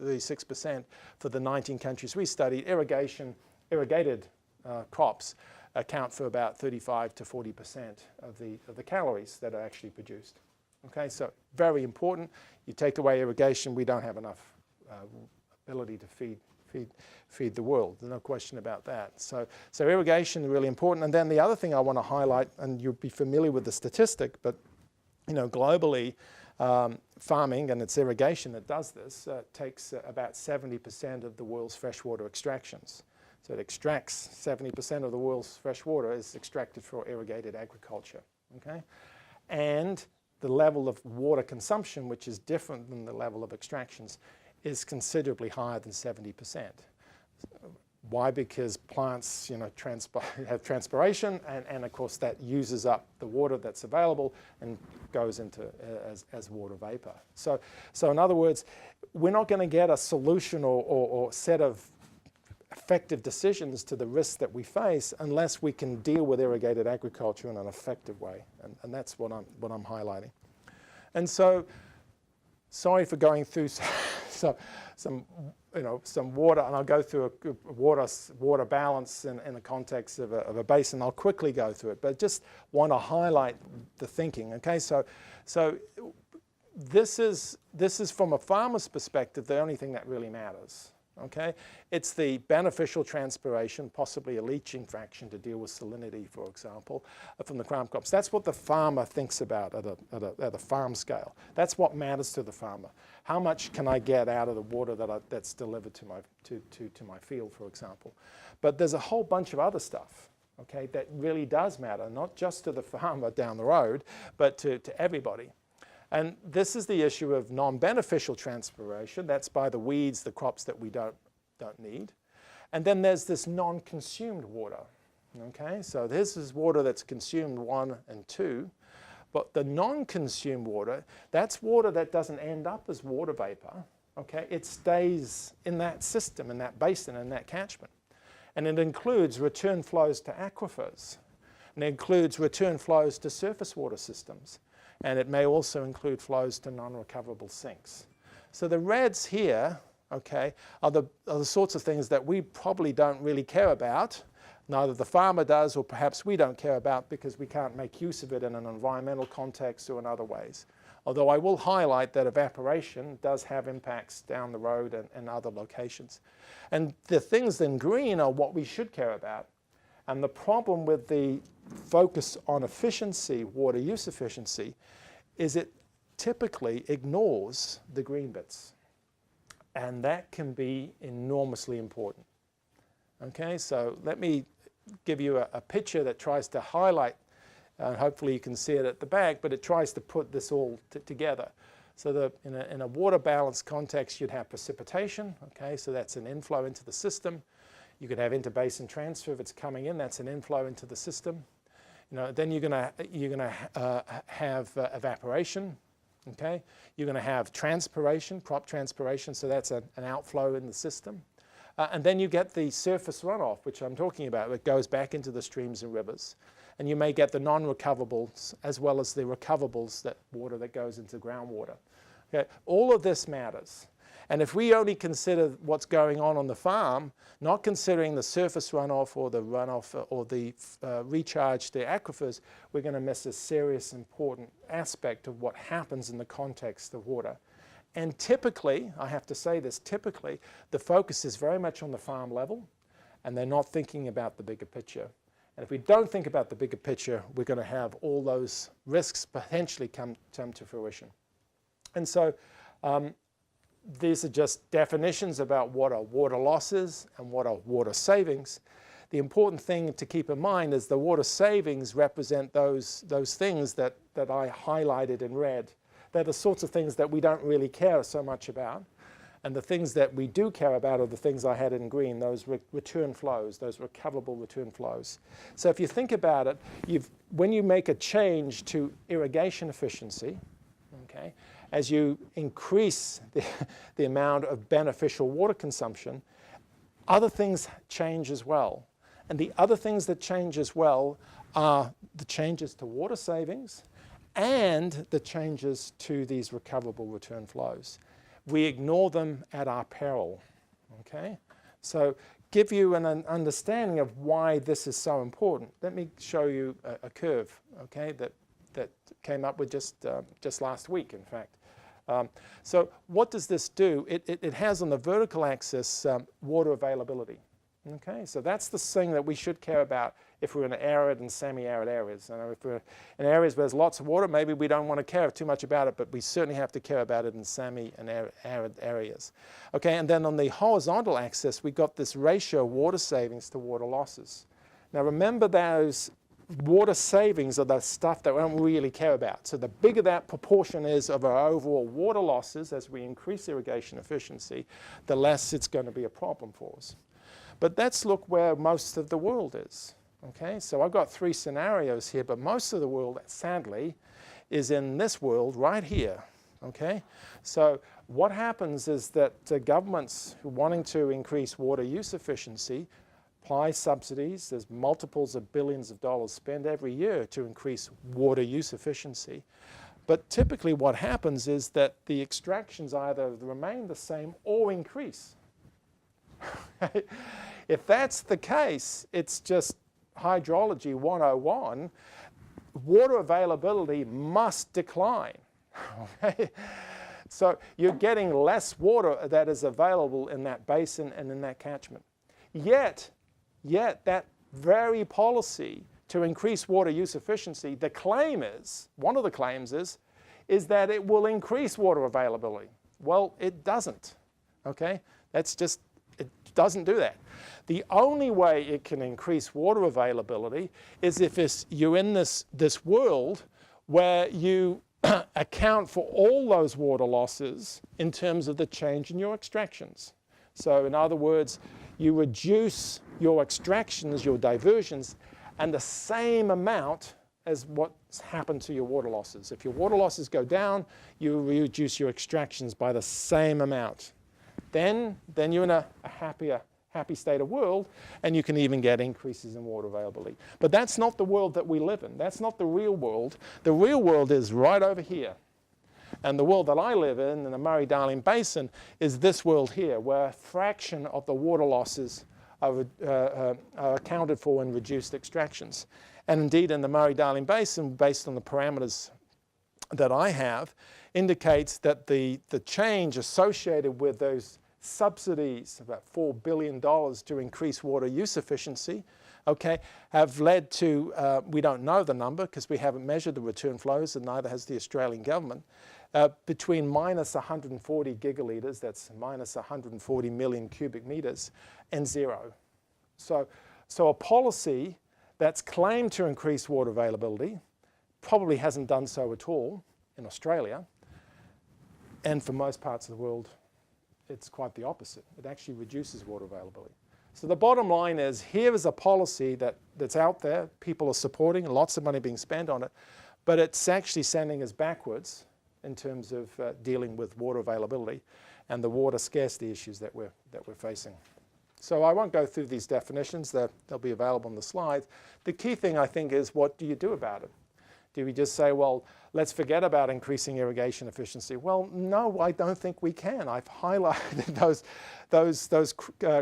36% for the 19 countries we studied. Irrigated crops account for about 35 to 40% of the calories that are actually produced. Okay, so very important. You take away irrigation, we don't have enough ability to feed the world. There's no question about that. So irrigation is really important. And then the other thing I want to highlight, and you'll be familiar with the statistic, but globally, farming, and it's irrigation that does this, takes about 70% of the world's freshwater extractions. So it extracts 70% of the world's fresh water is extracted for irrigated agriculture. Okay, and the level of water consumption, which is different than the level of extractions, is considerably higher than 70%. Why? Because plants, have transpiration, and of course that uses up the water that's available and goes into as water vapor. So in other words, we're not going to get a solution or set of effective decisions to the risks that we face unless we can deal with irrigated agriculture in an effective way. And that's what I'm highlighting. And so, sorry for going through some water, and I'll go through a water balance in the context of a basin. I'll quickly go through it, but just want to highlight the thinking. Okay, so this is from a farmer's perspective the only thing that really matters. Okay, it's the beneficial transpiration, possibly a leaching fraction to deal with salinity, for example, from the crown crops. That's what the farmer thinks about at a farm scale. That's what matters to the farmer. How much can I get out of the water that's delivered to my field, for example? But there's a whole bunch of other stuff, okay, that really does matter, not just to the farmer down the road, but to everybody. And this is the issue of non-beneficial transpiration. That's by the weeds, the crops that we don't need. And then there's this non-consumed water. Okay, so this is water that's consumed 1 and 2. But the non-consumed water, that's water that doesn't end up as water vapor. Okay, it stays in that system, in that basin, in that catchment. And it includes return flows to aquifers. And it includes return flows to surface water systems. And it may also include flows to non-recoverable sinks. So the reds here, okay, are the sorts of things that we probably don't really care about. Neither the farmer does, or perhaps we don't care about because we can't make use of it in an environmental context or in other ways. Although I will highlight that evaporation does have impacts down the road and other locations. And the things in green are what we should care about. And the problem with the focus on efficiency, water use efficiency, is it typically ignores the green bits. And that can be enormously important. Okay, so let me give you a picture that tries to highlight, hopefully you can see it at the back, but it tries to put this all together. So in a water balance context, you'd have precipitation, okay, so that's an inflow into the system. You could have interbasin transfer if it's coming in. That's an inflow into the system. Then you're gonna have evaporation. Okay, you're going to have transpiration, crop transpiration. So that's an outflow in the system. And then you get the surface runoff, which I'm talking about. It goes back into the streams and rivers. And you may get the non-recovables as well as the recovables, that water that goes into groundwater. Okay, all of this matters. And if we only consider what's going on the farm, not considering the surface runoff or the runoff or the recharge to aquifers, we're going to miss a serious, important aspect of what happens in the context of water. And typically, I have to say this, typically, the focus is very much on the farm level, and they're not thinking about the bigger picture. And if we don't think about the bigger picture, we're going to have all those risks potentially come to fruition. And so, these are just definitions about what are water losses and what are water savings. The important thing to keep in mind is the water savings represent those things that I highlighted in red. They're the sorts of things that we don't really care so much about. And the things that we do care about are the things I had in green, those return flows, those recoverable return flows. So if you think about it, when you make a change to irrigation efficiency, okay, as you increase the amount of beneficial water consumption, other things change as well. And the other things that change as well are the changes to water savings and the changes to these recoverable return flows. We ignore them at our peril, okay? So give you an understanding of why this is so important. Let me show you a curve, okay, that came up with just last week, in fact. So what does this do? It has on the vertical axis water availability. Okay, so that's the thing that we should care about if we're in arid and semi-arid areas. And if we're in areas where there's lots of water, maybe we don't want to care too much about it, but we certainly have to care about it in semi and arid areas. Okay, and then on the horizontal axis, we got this ratio of water savings to water losses. Now remember, those water savings are the stuff that we don't really care about. So the bigger that proportion is of our overall water losses as we increase irrigation efficiency, the less it's going to be a problem for us. But let's look where most of the world is. Okay, so I've got 3 scenarios here, but most of the world, sadly, is in this world right here. Okay, so what happens is that governments who wanting to increase water use efficiency apply subsidies. There's multiples of billions of dollars spent every year to increase water use efficiency. But typically what happens is that the extractions either remain the same or increase. If that's the case, it's just hydrology 101. Water availability must decline. Okay? So you're getting less water that is available in that basin and in that catchment. Yet that very policy to increase water use efficiency, the claim is, one of the claims is that it will increase water availability. Well, it doesn't. Okay? That's just, it doesn't do that. The only way it can increase water availability is if you're in this world where you account for all those water losses in terms of the change in your extractions. So in other words, you reduce your extractions, your diversions, and the same amount as what's happened to your water losses. If your water losses go down, you reduce your extractions by the same amount. Then you're in a happy state of world, and you can even get increases in water availability. But that's not the world that we live in. That's not the real world. The real world is right over here. And the world that I live in the Murray-Darling Basin, is this world here, where a fraction of the water losses are accounted for in reduced extractions. And indeed, in the Murray-Darling Basin, based on the parameters that I have, indicates that the change associated with those subsidies, about $4 billion to increase water use efficiency, okay, have led to, we don't know the number because we haven't measured the return flows, and neither has the Australian government, between minus 140 gigalitres, that's minus 140 million cubic metres, and zero. So a policy that's claimed to increase water availability probably hasn't done so at all in Australia, and for most parts of the world, it's quite the opposite. It actually reduces water availability. So the bottom line is, here is a policy that's out there, people are supporting, lots of money being spent on it, but it's actually sending us backwards in terms of dealing with water availability and the water scarcity issues that we're facing. So I won't go through these definitions, they'll be available on the slides. The key thing, I think, is what do you do about it? Do we just say, well, let's forget about increasing irrigation efficiency? Well, no, I don't think we can. I've highlighted those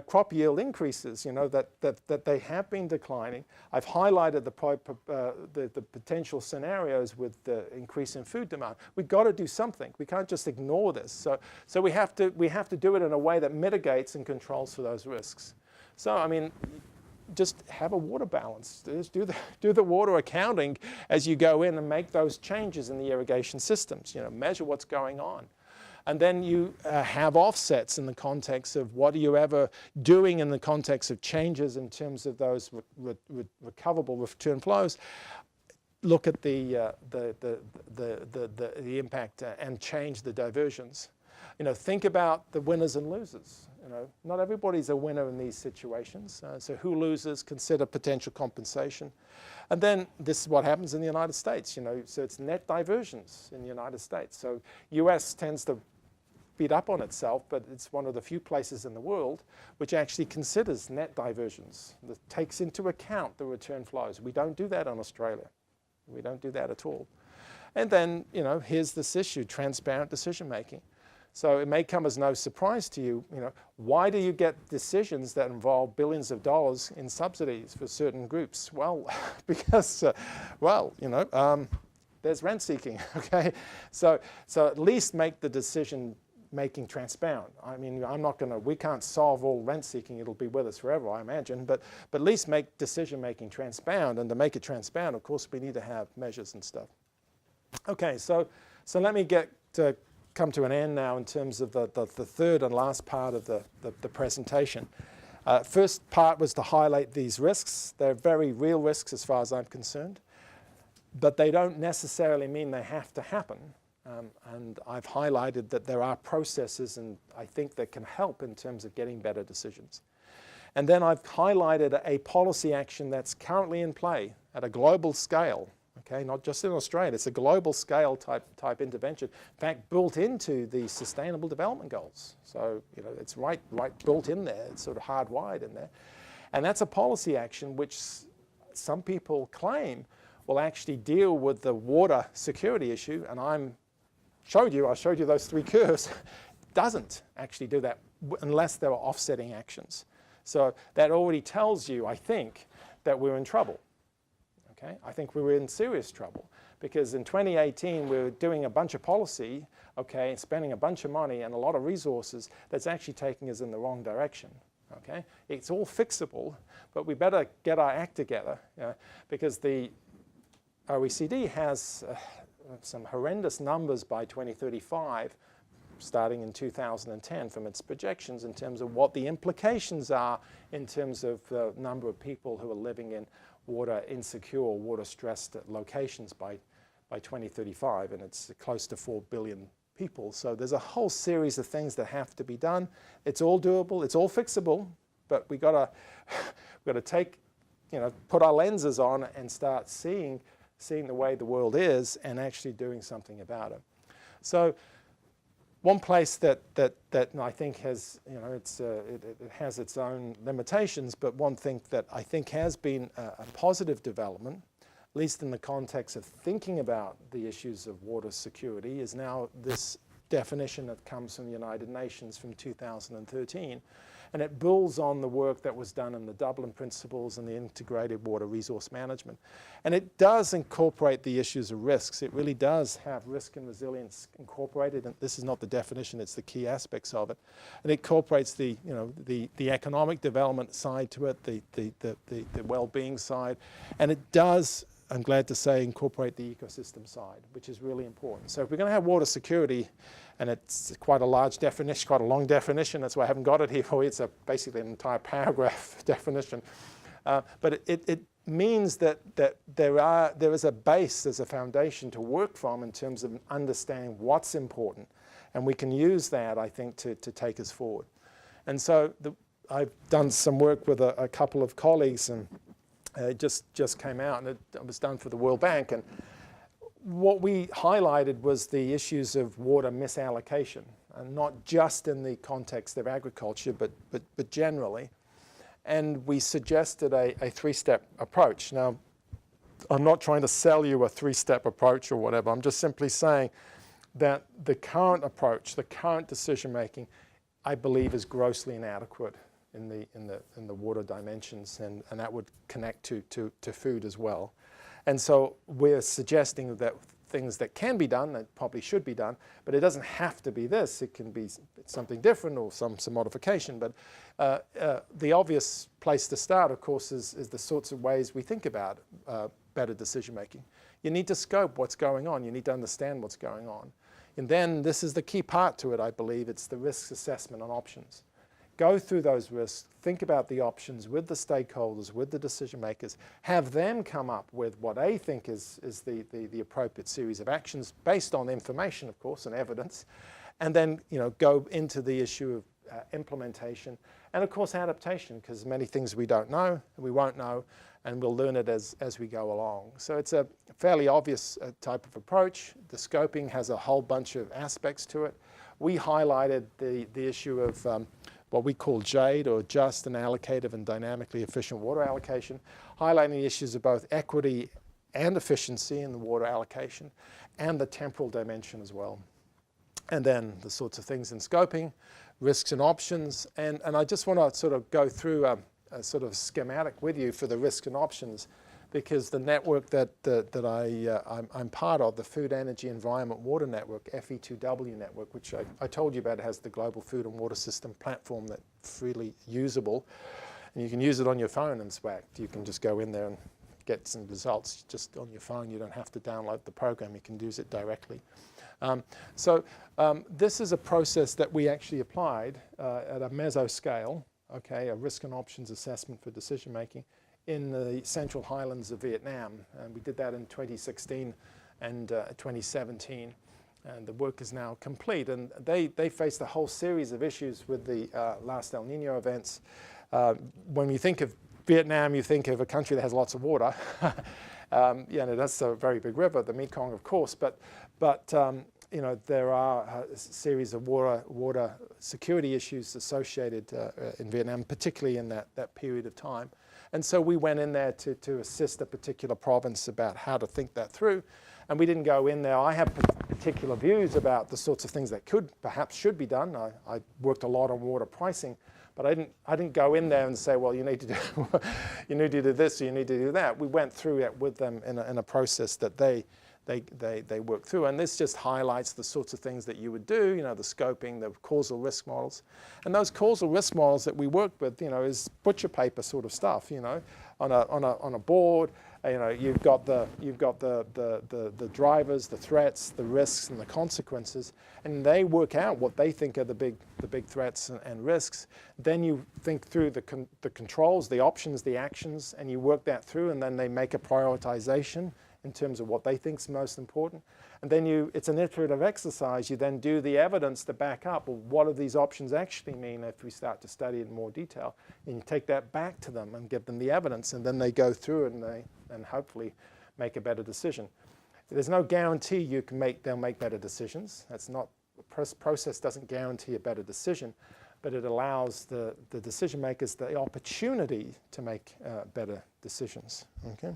crop yield increases, you know, that they have been declining. I've highlighted the potential scenarios with the increase in food demand. We've got to do something. We can't just ignore this. So we have to do it in a way that mitigates and controls for those risks. So, I mean, just have a water balance. Just do the water accounting as you go in and make those changes in the irrigation systems. You know, measure what's going on. And then you have offsets in the context of what are you ever doing in the context of changes in terms of those recoverable return flows. Look at the impact and change the diversions. You know, think about the winners and losers. You know, not everybody's a winner in these situations. So who loses, consider potential compensation. And then this is what happens in the United States. You know, so it's net diversions in the United States. So US tends to beat up on itself, but it's one of the few places in the world which actually considers net diversions, that takes into account the return flows. We don't do that in Australia. We don't do that at all. And then, you know, here's this issue, transparent decision making. So it may come as no surprise to you, you know, why do you get decisions that involve billions of dollars in subsidies for certain groups? Well, because, well, you know, there's rent seeking, okay? So at least make the decision making transparent. I mean, we can't solve all rent seeking, it'll be with us forever, I imagine, but at least make decision making transparent, and to make it transparent, of course, we need to have measures and stuff. Okay, so let me come to an end now in terms of the third and last part of the presentation. First part was to highlight these risks. They're very real risks as far as I'm concerned, but they don't necessarily mean they have to happen. And I've highlighted that there are processes, and I think that can help in terms of getting better decisions. And then I've highlighted a policy action that's currently in play at a global scale, Okay, not just in Australia. It's a global scale type intervention. In fact, built into the Sustainable Development Goals. So it's right built in there. It's sort of hardwired in there, and that's a policy action which some people claim will actually deal with the water security issue. And I showed you those three curves. Doesn't actually do that unless there are offsetting actions. So that already tells you, I think, that we're in trouble. Okay? I think we were in serious trouble because in 2018 we were doing a bunch of policy, okay, and spending a bunch of money and a lot of resources that's actually taking us in the wrong direction. Okay? It's all fixable, but we better get our act together because the OECD has some horrendous numbers by 2035, starting in 2010 from its projections in terms of what the implications are in terms of the number of people who are living in water insecure, water stressed locations by 2035, and it's close to 4 billion people. So there's a whole series of things that have to be done. It's all doable, it's all fixable, but we gotta take, put our lenses on and start seeing the way the world is and actually doing something about it. So one place that I think has, it has its own limitations, but one thing that I think has been a positive development, at least in the context of thinking about the issues of water security, is now this definition that comes from the United Nations from 2013. And it builds on the work that was done in the Dublin Principles and the Integrated Water Resource Management. And it does incorporate the issues of risks. It really does have risk and resilience incorporated. And this is not the definition, it's the key aspects of it. And it incorporates the economic development side to it, the well-being side. And it does, I'm glad to say, incorporate the ecosystem side, which is really important. So if we're going to have water security, and it's quite a large definition, quite a long definition, that's why I haven't got it here for you. It's basically an entire paragraph definition. But it means that there is a base, there's a foundation to work from in terms of understanding what's important. And we can use that, I think, to take us forward. And so I've done some work with a couple of colleagues, and it just came out, and it was done for the World Bank. And what we highlighted was the issues of water misallocation, and not just in the context of agriculture, but generally. And we suggested a three-step approach. Now, I'm not trying to sell you a three-step approach or whatever. I'm just simply saying that the current approach, the current decision-making, I believe is grossly inadequate in the water dimensions, and that would connect to food as well. And so we're suggesting that things that can be done, that probably should be done, but it doesn't have to be this. It can be something different or some modification. But the obvious place to start, of course, is the sorts of ways we think about better decision making. You need to scope what's going on. You need to understand what's going on. And then this is the key part to it, I believe. It's the risk assessment on options. Go through those risks, think about the options with the stakeholders, with the decision makers, have them come up with what they think is the appropriate series of actions based on information, of course, and evidence, and then go into the issue of implementation and, of course, adaptation, because many things we don't know, we won't know, and we'll learn it as we go along. So it's a fairly obvious type of approach. The scoping has a whole bunch of aspects to it. We highlighted the issue of what we call JADE, or just and allocative and dynamically efficient water allocation, highlighting the issues of both equity and efficiency in the water allocation, and the temporal dimension as well. And then the sorts of things in scoping, risks and options, and I just want to sort of go through a sort of schematic with you for the risks and options, because the network that I'm part of, the Food, Energy, Environment, Water Network, FE2W network, which I told you about, has the Global Food and Water System platform that's freely usable. And you can use it on your phone, in fact. You can just go in there and get some results just on your phone. You don't have to download the program. You can use it directly. This is a process that we actually applied at a meso scale, okay, a risk and options assessment for decision making, in the central highlands of Vietnam. And we did that in 2016 and 2017. And the work is now complete. And they faced a whole series of issues with the last El Nino events. When we think of Vietnam, you think of a country that has lots of water. That's a very big river, the Mekong, of course, but there are a series of water security issues associated in Vietnam, particularly in that period of time. And so we went in there to assist a particular province about how to think that through. And we didn't go in there. I have particular views about the sorts of things that perhaps should be done. I worked a lot on water pricing, but I didn't go in there and say, well, you need to do this or you need to do that. We went through it with them in a process that they work through. And this just highlights the sorts of things that you would do, the scoping, the causal risk models. And those causal risk models that we work with, is butcher paper sort of stuff, on a board. You've got the drivers, the threats, the risks, and the consequences, and they work out what they think are the big threats and risks. Then you think through the controls, the options, the actions, and you work that through, and then they make a prioritization in terms of what they think is most important. And then it's an iterative exercise. You then do the evidence to back up, well, what do these options actually mean if we start to study it in more detail? And you take that back to them and give them the evidence, and then they go through it and hopefully make a better decision. There's no guarantee they'll make better decisions. That's not, the process doesn't guarantee a better decision, but it allows the decision makers the opportunity to make better decisions. Okay.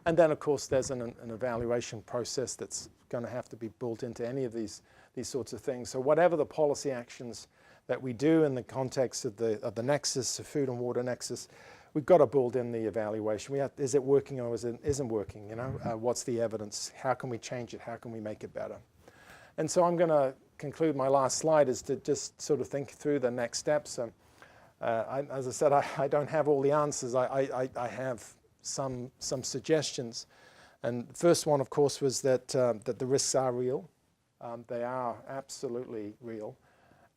And then, of course, there's an evaluation process that's going to have to be built into any of these sorts of things. So whatever the policy actions that we do in the context of the Nexus, the food and water Nexus, we've got to build in the evaluation. Is it working or isn't working? What's the evidence? How can we change it? How can we make it better? And so I'm going to conclude. My last slide is to just sort of think through the next steps. As I said, I don't have all the answers. I have some suggestions, and the first one, of course, was that the risks are real. They are absolutely real,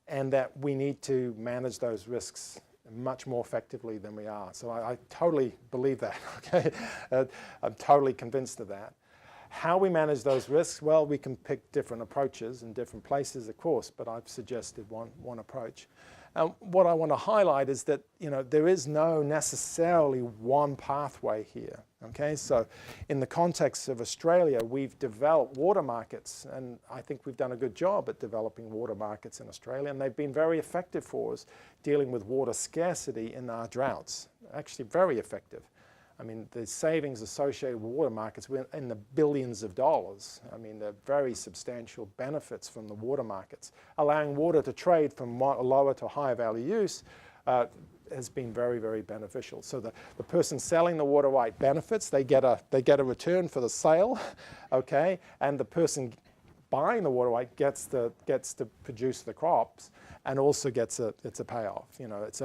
and that we need to manage those risks much more effectively than we are. So I totally believe that. Okay, I'm totally convinced of that. How we manage those risks? Well, we can pick different approaches in different places, of course, but I've suggested one approach. What I want to highlight is that there is no necessarily one pathway here. Okay, so in the context of Australia, we've developed water markets, and I think we've done a good job at developing water markets in Australia, and they've been very effective for us dealing with water scarcity in our droughts. Actually, very effective. I mean, the savings associated with water markets were in the billions of dollars. I mean, they're very substantial benefits from the water markets. Allowing water to trade from lower to higher value use has been very, very beneficial. So the person selling the water right benefits. They get a return for the sale, okay, and the person buying the water right gets to produce the crops, and also gets a payoff. And as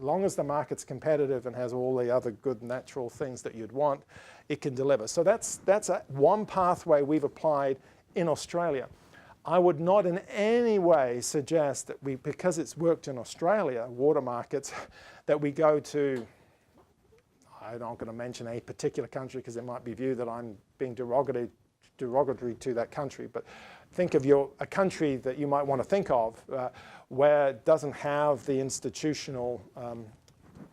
long as the market's competitive and has all the other good natural things that you'd want, it can deliver. So that's one pathway we've applied in Australia. I would not in any way suggest that because it's worked in Australia, water markets, that we go to, I'm not going to mention a particular country because it might be viewed that I'm being derogatory to that country, but think of a country that you might want to think of where it doesn't have the institutional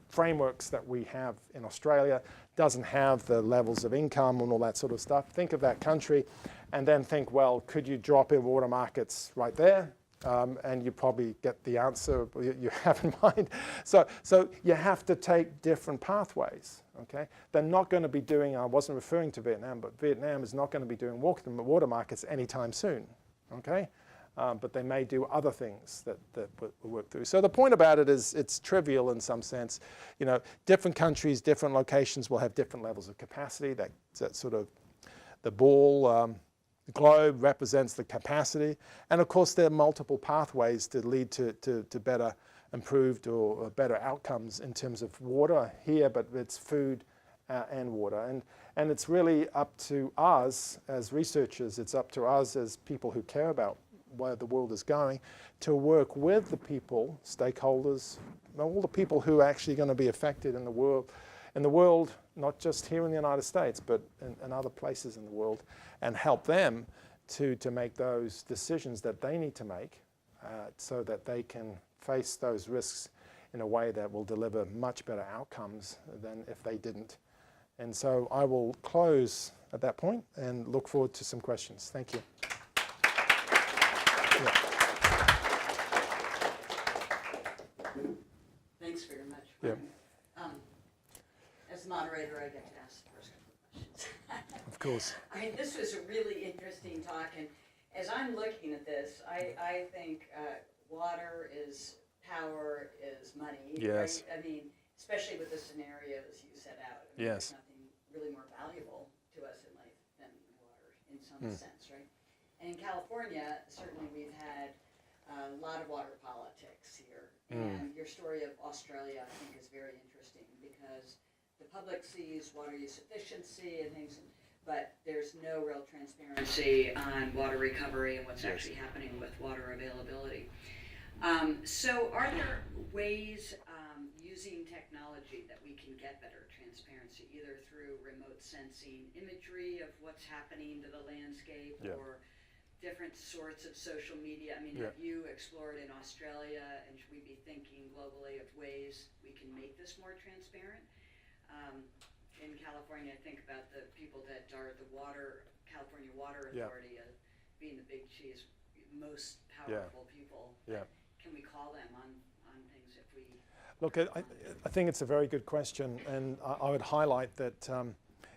frameworks that we have in Australia, doesn't have the levels of income and all that sort of stuff. Think of that country and then think, well, could you drop in water markets right there? And you probably get the answer you have in mind. So you have to take different pathways. Okay, they're not going to be doing. I wasn't referring to Vietnam, but Vietnam is not going to be doing water markets anytime soon. Okay, but they may do other things that we'll work through. So the point about it is it's trivial in some sense. Different countries, different locations will have different levels of capacity. That sort of the ball. The globe represents the capacity, and of course there are multiple pathways to lead to better improved or better outcomes in terms of water here, but it's food and water. And it's really up to us as researchers, it's up to us as people who care about where the world is going, to work with the people, stakeholders, all the people who are actually going to be affected in the world, not just here in the United States, but in other places in the world, and help them to make those decisions that they need to make so that they can face those risks in a way that will deliver much better outcomes than if they didn't. And so I will close at that point and look forward to some questions. Thank you. Yeah. Thanks very much. Yeah. As moderator, I get to ask the first couple of questions. Of course. I mean, this was a really interesting talk, and as I'm looking at this, I think water is power is money. Yes. Right? I mean, especially with the scenarios you set out. I mean, Yes. There's nothing really more valuable to us in life than water, in some sense, right? And in California, certainly we've had a lot of water politics here. And your story of Australia, I think, is very interesting because the public sees water use efficiency and things, but there's no real transparency on water recovery and what's actually happening with water availability. So are there ways using technology that we can get better transparency, either through remote sensing imagery of what's happening to the landscape or different sorts of social media? I mean, have you explored in Australia, and should we be thinking globally of ways we can make this more transparent? In California, I think about the people that are the California Water Authority being the big cheese, most powerful people. Yeah. Can we call them on things if we... Look, I think it's a very good question, and I would highlight that,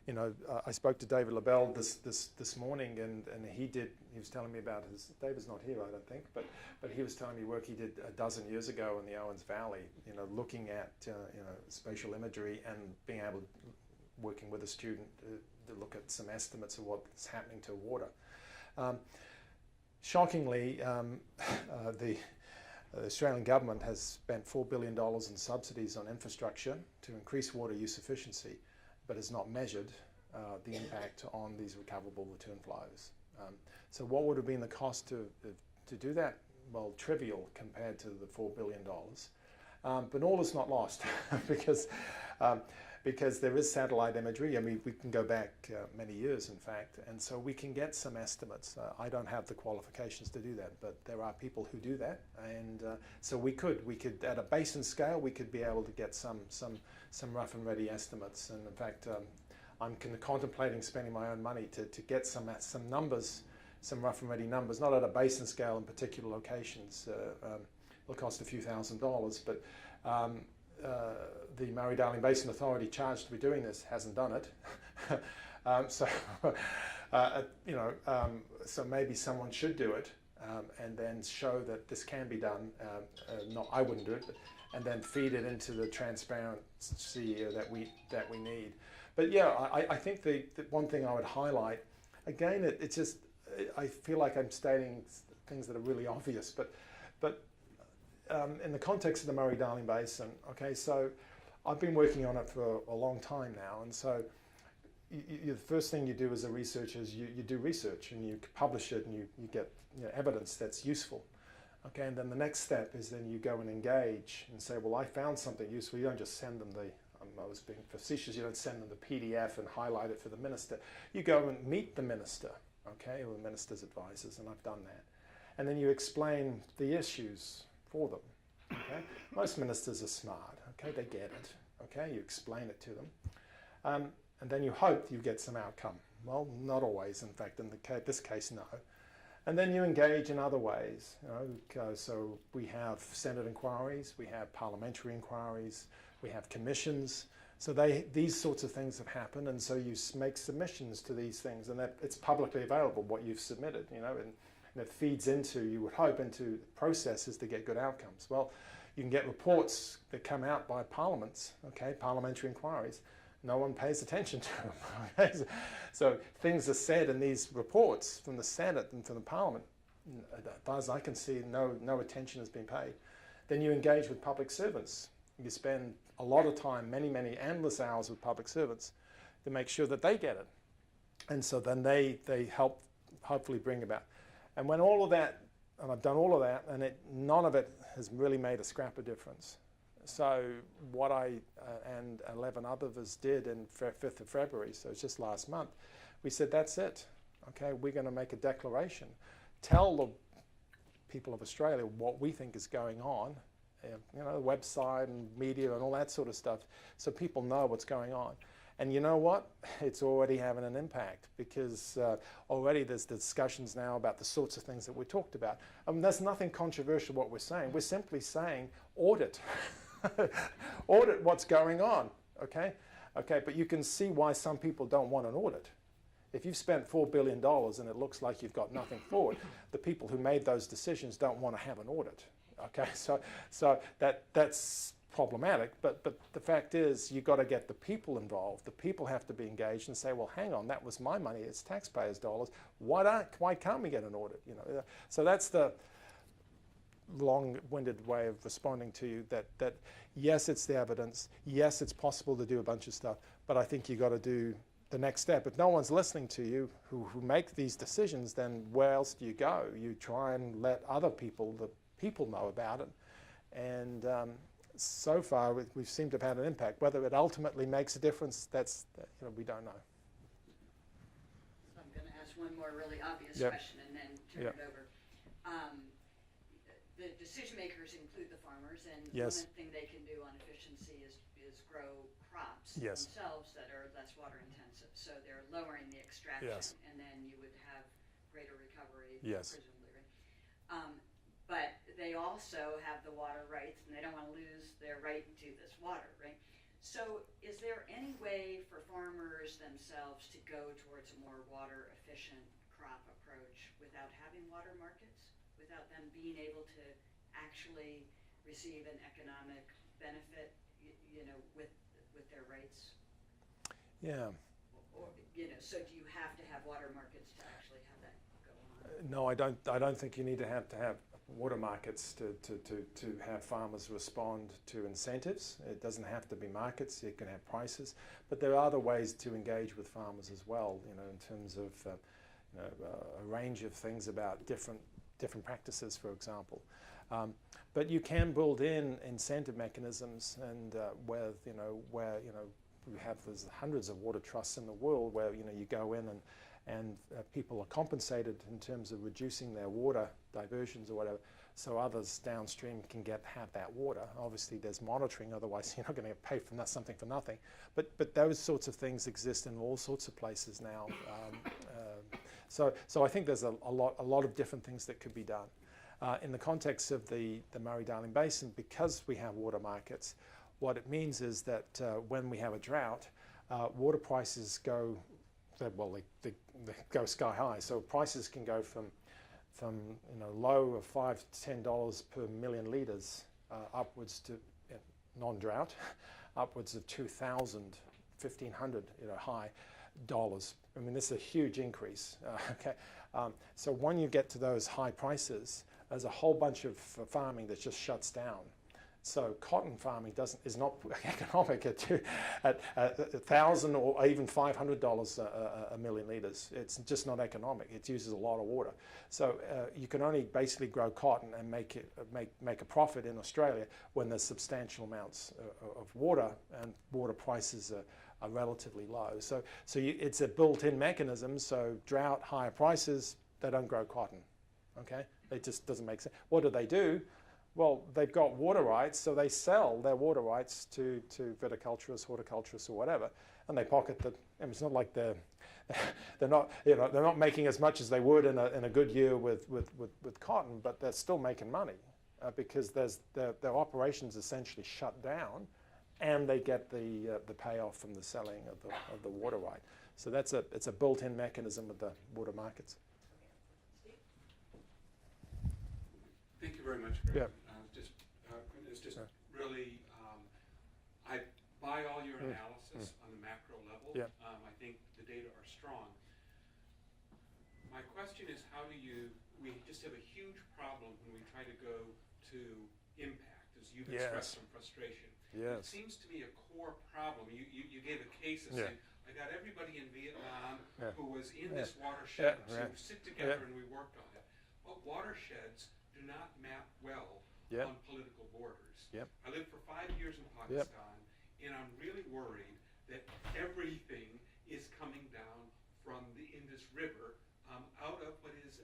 you know, I spoke to David LaBelle this morning, and he was telling me about David's not here, I don't think, but he was telling me work he did a dozen years ago in the Owens Valley, you know, looking at, you know, spatial imagery and being able, working with a student to look at some estimates of what's happening to water. Shockingly, the Australian government has spent $4 billion in subsidies on infrastructure to increase water use efficiency, but has not measured the impact on these recoverable return flows. So what would have been the cost to do that? Well, trivial compared to the $4 billion. But all is not lost because there is satellite imagery. I mean, we can go back many years, in fact, and so we can get some estimates. I don't have the qualifications to do that, but there are people who do that, and so we could, at a basin scale, we could be able to get some rough and ready estimates. And in fact, I'm contemplating spending my own money to get some numbers, some rough and ready numbers, not at a basin scale in particular locations. It'll cost a few $1,000s, but the Murray-Darling Basin Authority charged to be doing this hasn't done it. So, you know, so maybe someone should do it and then show that this can be done. I wouldn't do it, and then feed it into the transparency that we need. But yeah, I think the one thing I would highlight, again, it's just, I feel like I'm stating things that are really obvious, but in the context of the Murray-Darling Basin, okay, so I've been working on it for a long time now, and so the first thing you do as a researcher is you do research and you publish it and you get, you know, evidence that's useful. Okay, and then the next step is then you go and engage and say, well, I found something useful. You don't just send them I was being facetious, you don't send them the PDF and highlight it for the minister. You go and meet the minister, okay, or the minister's advisors, and I've done that. And then you explain the issues for them, okay? Most ministers are smart, okay, they get it, okay, you explain it to them. And then you hope you get some outcome. Well, not always, in fact, in this case, no. And then you engage in other ways, you know, so we have Senate inquiries, we have parliamentary inquiries, we have commissions. So these sorts of things have happened, and so you make submissions to these things, and it's publicly available, what you've submitted, you know, and it feeds into, you would hope, into processes to get good outcomes. Well, you can get reports that come out by parliaments, okay, parliamentary inquiries. No one pays attention to them. Okay? So things are said in these reports from the Senate and from the Parliament. As far as I can see, no attention has been paid. Then you engage with public servants. You spend a lot of time, many endless hours with public servants to make sure that they get it. And so then they help hopefully bring about. And when all of that, and I've done all of that, and none of it has really made a scrap of difference. So what I and 11 others did in 5th of February, so it's just last month, we said, that's it. Okay, we're going to make a declaration. Tell the people of Australia what we think is going on, you know, the website and media and all that sort of stuff, so people know what's going on. And you know what? It's already having an impact, because already there's discussions now about the sorts of things that we talked about. There's nothing controversial what we're saying. We're simply saying audit. Audit what's going on, okay? Okay, but you can see why some people don't want an audit. If you've spent $4 billion and it looks like you've got nothing forward, the people who made those decisions don't want to have an audit, okay? So that's problematic, but the fact is you've got to get the people involved. The people have to be engaged and say, well, hang on, that was my money, it's taxpayers' dollars. Why can't we get an audit? You know, so that's the long-winded way of responding to you, that yes, it's the evidence, yes, it's possible to do a bunch of stuff, but I think you've got to do the next step. If no one's listening to you who make these decisions, then where else do you go? You try and let other people, the people, know about it. And so far, we seem to have had an impact. Whether it ultimately makes a difference, that's, you know, we don't know. So I'm going to ask one more really obvious Yep. question and then turn Yep. it over. The decision makers include the farmers, and Yes. one thing they can do on efficiency is grow crops Yes. themselves that are less water intensive. So they're lowering the extraction, Yes. and then you would have greater recovery, Yes. presumably, right? But they also have the water rights, and they don't want to lose their right to this water, right? So is there any way for farmers themselves to go towards a more water efficient crop approach without having water markets, without them being able to actually receive an economic benefit, you know, with their rights? Yeah. Or, you know, so do you have to have water markets to actually have that go on? No, I don't think you need to have water markets to have farmers respond to incentives. It doesn't have to be markets. You can have prices, but there are other ways to engage with farmers as well. You know, in terms of you know, a range of things about different practices, for example. But you can build in incentive mechanisms, and where we have, there's hundreds of water trusts in the world where, you know, you go in and people are compensated in terms of reducing their water diversions or whatever, so others downstream can have that water. Obviously there's monitoring, otherwise you're not going to pay for something for nothing. But those sorts of things exist in all sorts of places now. So I think there's a lot of different things that could be done. In the context of the Murray-Darling Basin, because we have water markets, what it means is that when we have a drought, water prices go, well, they go sky high. So prices can go from you know, low of $5 to $10 per million litres upwards to, non-drought, upwards of $2,000, $1,500, you know, high dollars. I mean, this is a huge increase. Okay, so when you get to those high prices, there's a whole bunch of farming that just shuts down. So cotton farming is not economic at $1,000 or even $500 a million litres. It's just not economic. It uses a lot of water. So you can only basically grow cotton and make a profit in Australia when there's substantial amounts of water, and water prices are relatively low. So it's a built-in mechanism. So drought, higher prices, they don't grow cotton. Okay, it just doesn't make sense. What do? Well, they've got water rights, so they sell their water rights to viticulturists, horticulturists, or whatever, and they pocket the. I mean, it's not like they're not making as much as they would in a good year with cotton, but they're still making money because their operations essentially shut down, and they get the payoff from the selling of the water right. So it's a built-in mechanism of the water markets. Thank you very much. Yeah. It's just really, I buy all your analysis on the macro level. Yeah. I think the data are strong. My question is, we just have a huge problem when we try to go to impact, as you've expressed some frustration. Yes. It seems to me a core problem. You gave a case of saying, I got everybody in Vietnam who was in this watershed, so sit together and we worked on it. But watersheds do not map well on political borders. I lived for 5 years in Pakistan, and I'm really worried that everything is coming down from the Indus River out of what is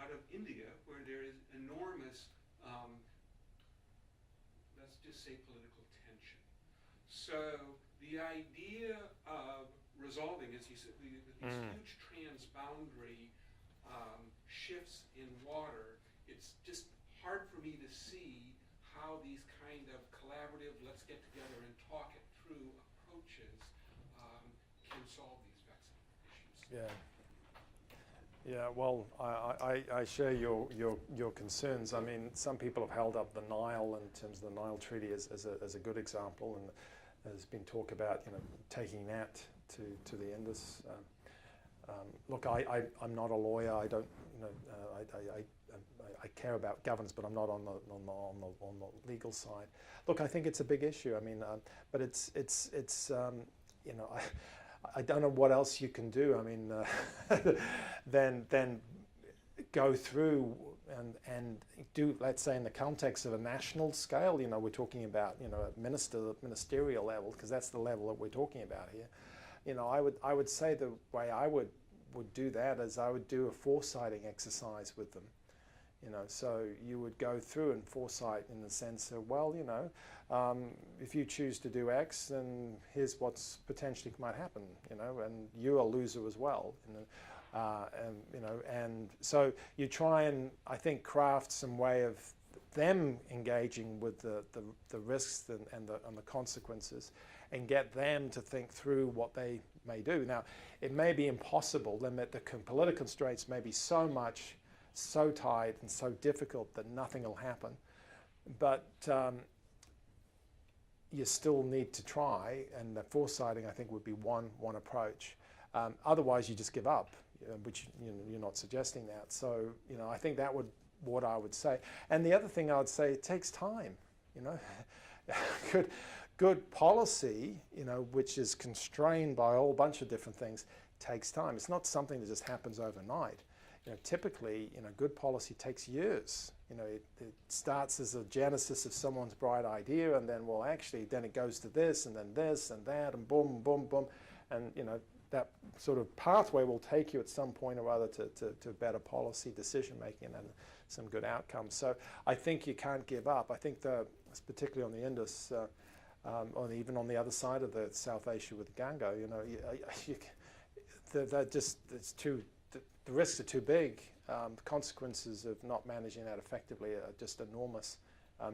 out of India, where there is enormous just say political tension. So the idea of resolving, as you said, these huge transboundary shifts in water, it's just hard for me to see how these kind of collaborative, let's get together and talk it through approaches can solve these vexing issues. Yeah, well, I share your concerns. I mean, some people have held up the Nile in terms of the Nile Treaty as a good example, and there's been talk about taking that to the Indus. Look, I'm not a lawyer. I don't I care about governance, but I'm not on the legal side. Look, I think it's a big issue. I mean, but it's I don't know what else you can do. I mean, then go through and do, let's say, in the context of a national scale. We're talking about at ministerial level, because that's the level that we're talking about here. I would say the way I would do that is I would do a foresighting exercise with them. So you would go through and foresight in the sense of, well, if you choose to do X, then here's what's potentially might happen, and you're a loser as well, and so you try and, I think, craft some way of them engaging with the risks and the consequences, and get them to think through what they may do. Now, it may be impossible, then the political constraints may be so tight and so difficult that nothing will happen, but you still need to try, and the foresighting, I think, would be one approach. Otherwise, you just give up, which you're not suggesting that. So I think that would what I would say. And the other thing I would say, it takes time. Good policy, which is constrained by a whole bunch of different things, takes time. It's not something that just happens overnight. Typically, good policy takes years. It starts as a genesis of someone's bright idea, and then, well, actually, then it goes to this, and then this, and that, and boom, boom, boom, and that sort of pathway will take you at some point or other to better policy decision making and some good outcomes. So I think you can't give up. I think particularly on the Indus, or even on the other side of the South Asia with Ganga, the risks are too big. The consequences of not managing that effectively are just enormous.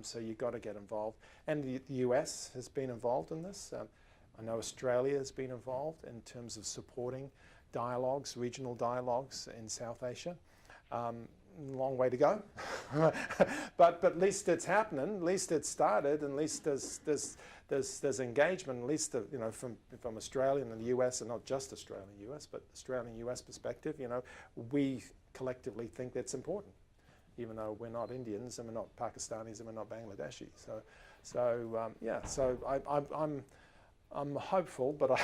So you've got to get involved. And the US has been involved in this. I know Australia has been involved in terms of supporting dialogues, regional dialogues in South Asia. Long way to go, but at least it's happening. At least it's started. And at least there's engagement. At least from Australia and the US, and not just Australia and US, but Australian and US perspective. We collectively think that's important, even though we're not Indians and we're not Pakistanis and we're not Bangladeshi. So I'm hopeful, but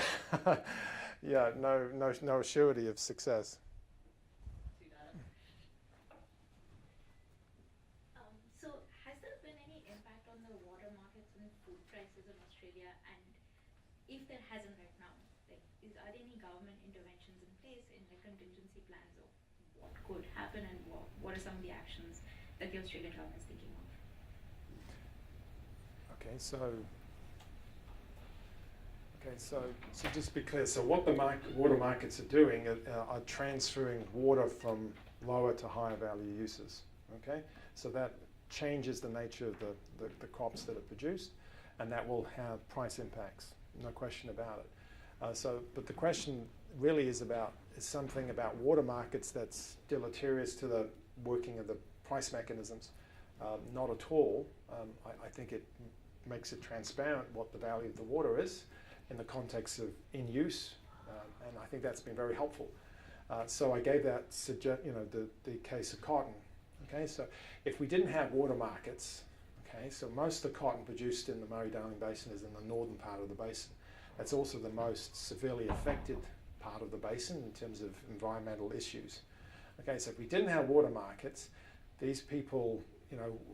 no surety of success. If there hasn't right now, are there any government interventions in place in the contingency plans of what could happen, and what are some of the actions that the Australian government is thinking of? Okay, so just be clear. So what the water markets are doing are transferring water from lower to higher value uses. Okay, so that changes the nature of the crops that are produced, and that will have price impacts. No question about it. But the question really is something about water markets that's deleterious to the working of the price mechanisms. Not at all. I think it makes it transparent what the value of the water is in the context of in use, and I think that's been very helpful. So I gave that the case of cotton. Okay, so if we didn't have water markets. Okay, so most of the cotton produced in the Murray-Darling Basin is in the northern part of the basin. That's also the most severely affected part of the basin in terms of environmental issues. Okay, so if we didn't have water markets, these people,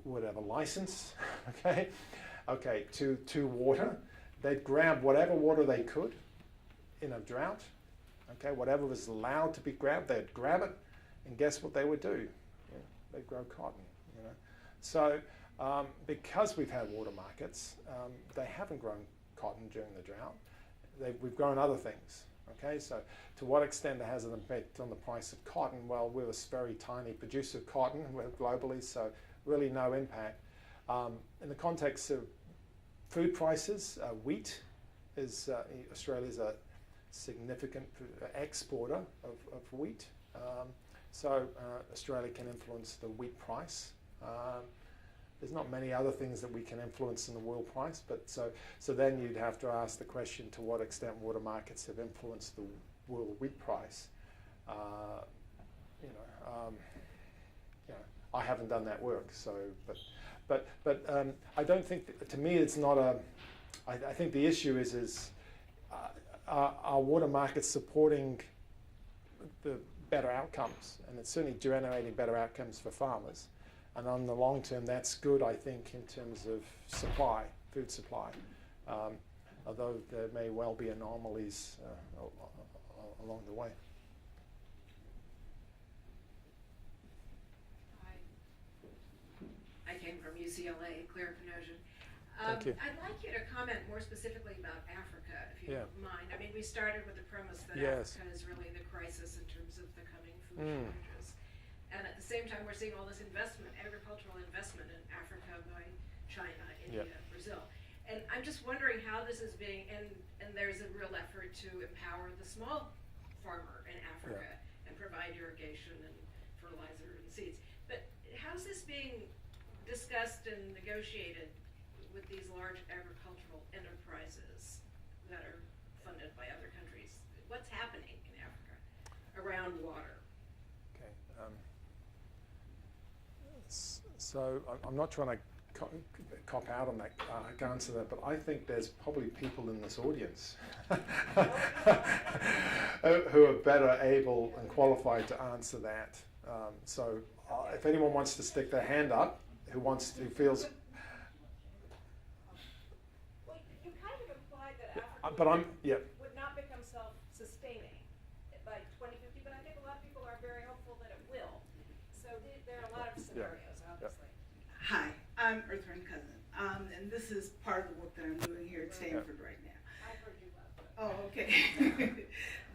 would have a license, to water. They'd grab whatever water they could in a drought. Okay, whatever was allowed to be grabbed, they'd grab it, and guess what they would do? They'd grow cotton. So Because we've had water markets, they haven't grown cotton during the drought. We've grown other things. Okay, so to what extent it has an impact on the price of cotton? Well, we're a very tiny producer of cotton globally, so really no impact. In the context of food prices, wheat is Australia's a significant exporter of wheat. So Australia can influence the wheat price. There's not many other things that we can influence in the world price, but so then you'd have to ask the question to what extent water markets have influenced the world wheat price. I haven't done that work, so but I don't think to me it's not a. I think the issue is are water markets supporting the better outcomes, and it's certainly generating better outcomes for farmers. And on the long term, that's good, I think, in terms of supply, food supply. Although there may well be anomalies along the way. I came from UCLA, Claire Panosian. Thank you. I'd like you to comment more specifically about Africa, if you Yeah. don't mind. I mean, we started with the premise that Yes. Africa is really the crisis in terms of the coming food shortages. And at the same time, we're seeing all this investment, agricultural investment in Africa by China, India, Brazil. And I'm just wondering how this is being, and there's a real effort to empower the small farmer in Africa and provide irrigation and fertilizer and seeds. But how's this being discussed and negotiated with these large agricultural enterprises that are funded by other countries? What's happening in Africa around water? Okay. So I'm not trying to cop out on that, answer that, but I think there's probably people in this audience who are better able and qualified to answer that. So if anyone wants to stick their hand up, who feels. Well, you kind of implied that Africa But would not become self-sustaining by 2050, but I think a lot of people are very hopeful that it will. So there are a lot of scenarios, obviously. Hi, I'm Earthrun Cousin, and this is part of the work that I'm doing here at Stanford right now. I've heard you love it. Oh, okay.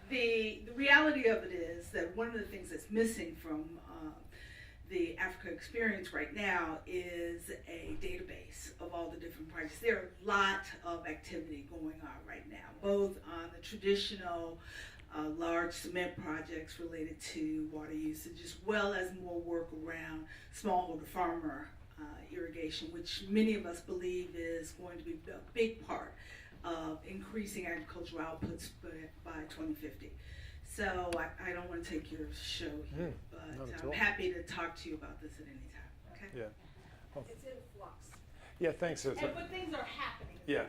The reality of it is that one of the things that's missing from the Africa experience right now is a database of all the different projects. There are a lot of activity going on right now, both on the traditional large cement projects related to water usage, as well as more work around smallholder farmer irrigation, which many of us believe is going to be a big part of increasing agricultural outputs by 2050. So I don't want to take your show here, but I'm happy to talk to you about this at any time. Okay? Yeah. It's in flux. Yeah, thanks. But things are happening. Yeah.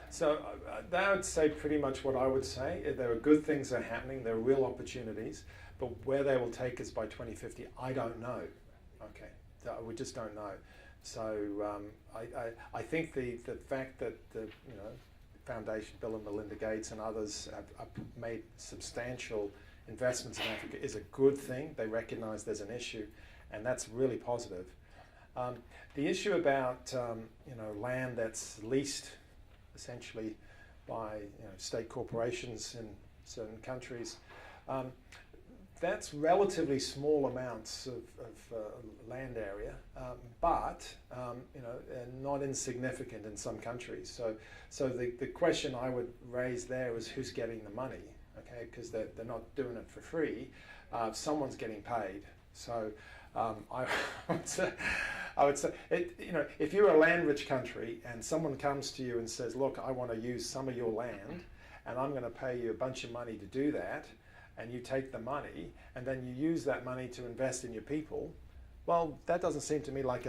So that would say pretty much what I would say. There are good things that are happening. There are real opportunities. But where they will take us by 2050, I don't know. Okay. We just don't know. So I think the fact that the Foundation, Bill and Melinda Gates and others have made substantial investments in Africa is a good thing. They recognize there's an issue, and that's really positive. The issue about land that's leased essentially by state corporations in certain countries, that's relatively small amounts of land area, but not insignificant in some countries. So the question I would raise there is who's getting the money, okay? Because they're not doing it for free. Someone's getting paid. So I would say if you're a land-rich country and someone comes to you and says, look, I want to use some of your land and I'm going to pay you a bunch of money to do that, and you take the money and then you use that money to invest in your people, well, that doesn't seem to me like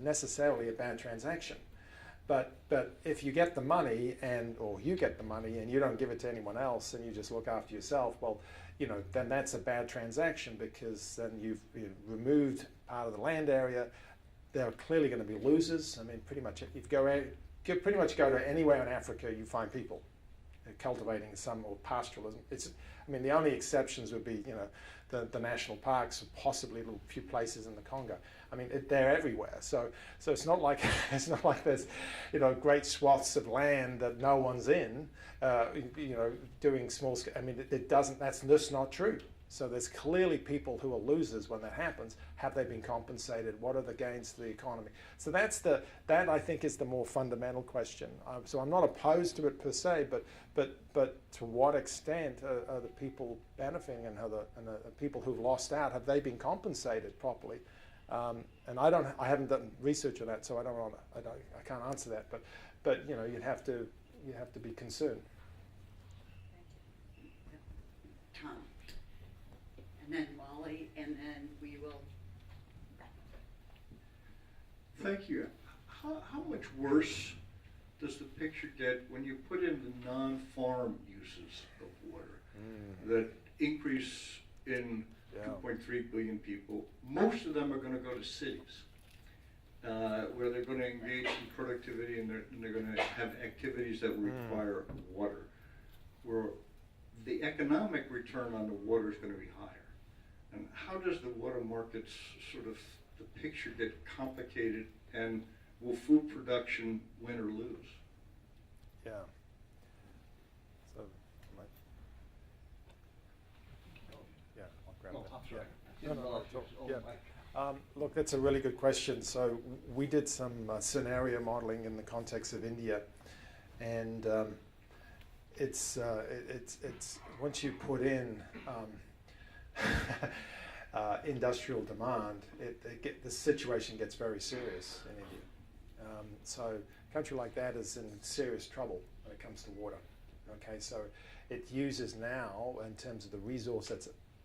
necessarily a bad transaction. But if you get the money or you get the money and you don't give it to anyone else and you just look after yourself, well, then that's a bad transaction, because then you've removed part of the land area. There are clearly going to be losers. I mean, pretty much if you pretty much go to anywhere in Africa, you find people. cultivating some, or pastoralism. I mean, the only exceptions would be, the national parks, or possibly a few places in the Congo. I mean, they're everywhere. So it's not like there's, great swaths of land that no one's in, doing small scale. I mean, it doesn't. That's just not true. So there's clearly people who are losers when that happens. Have they been compensated? What are the gains to the economy? So that I think is the more fundamental question. So I'm not opposed to it per se, but to what extent are the people benefiting, and the people who've lost out, have they been compensated properly? And I haven't done research on that, so I can't answer that. But you'd have to be concerned. Tom, and then Wally, and then we will. Thank you. How much worse does the picture get when you put in the non-farm uses of water? That increase in 2.3 billion people, most of them are going to go to cities, where they're going to engage in productivity, and they're going to have activities that require water, where the economic return on the water is going to be higher. And how does the water markets the picture get complicated, and will food production win or lose? Yeah. So, I'll grab that. I'm sorry. Look, that's a really good question. So we did some scenario modeling in the context of India, and it's once you put in industrial demand, the situation gets very serious in India. So a country like that is in serious trouble when it comes to water. Okay, so it uses now, in terms of the resource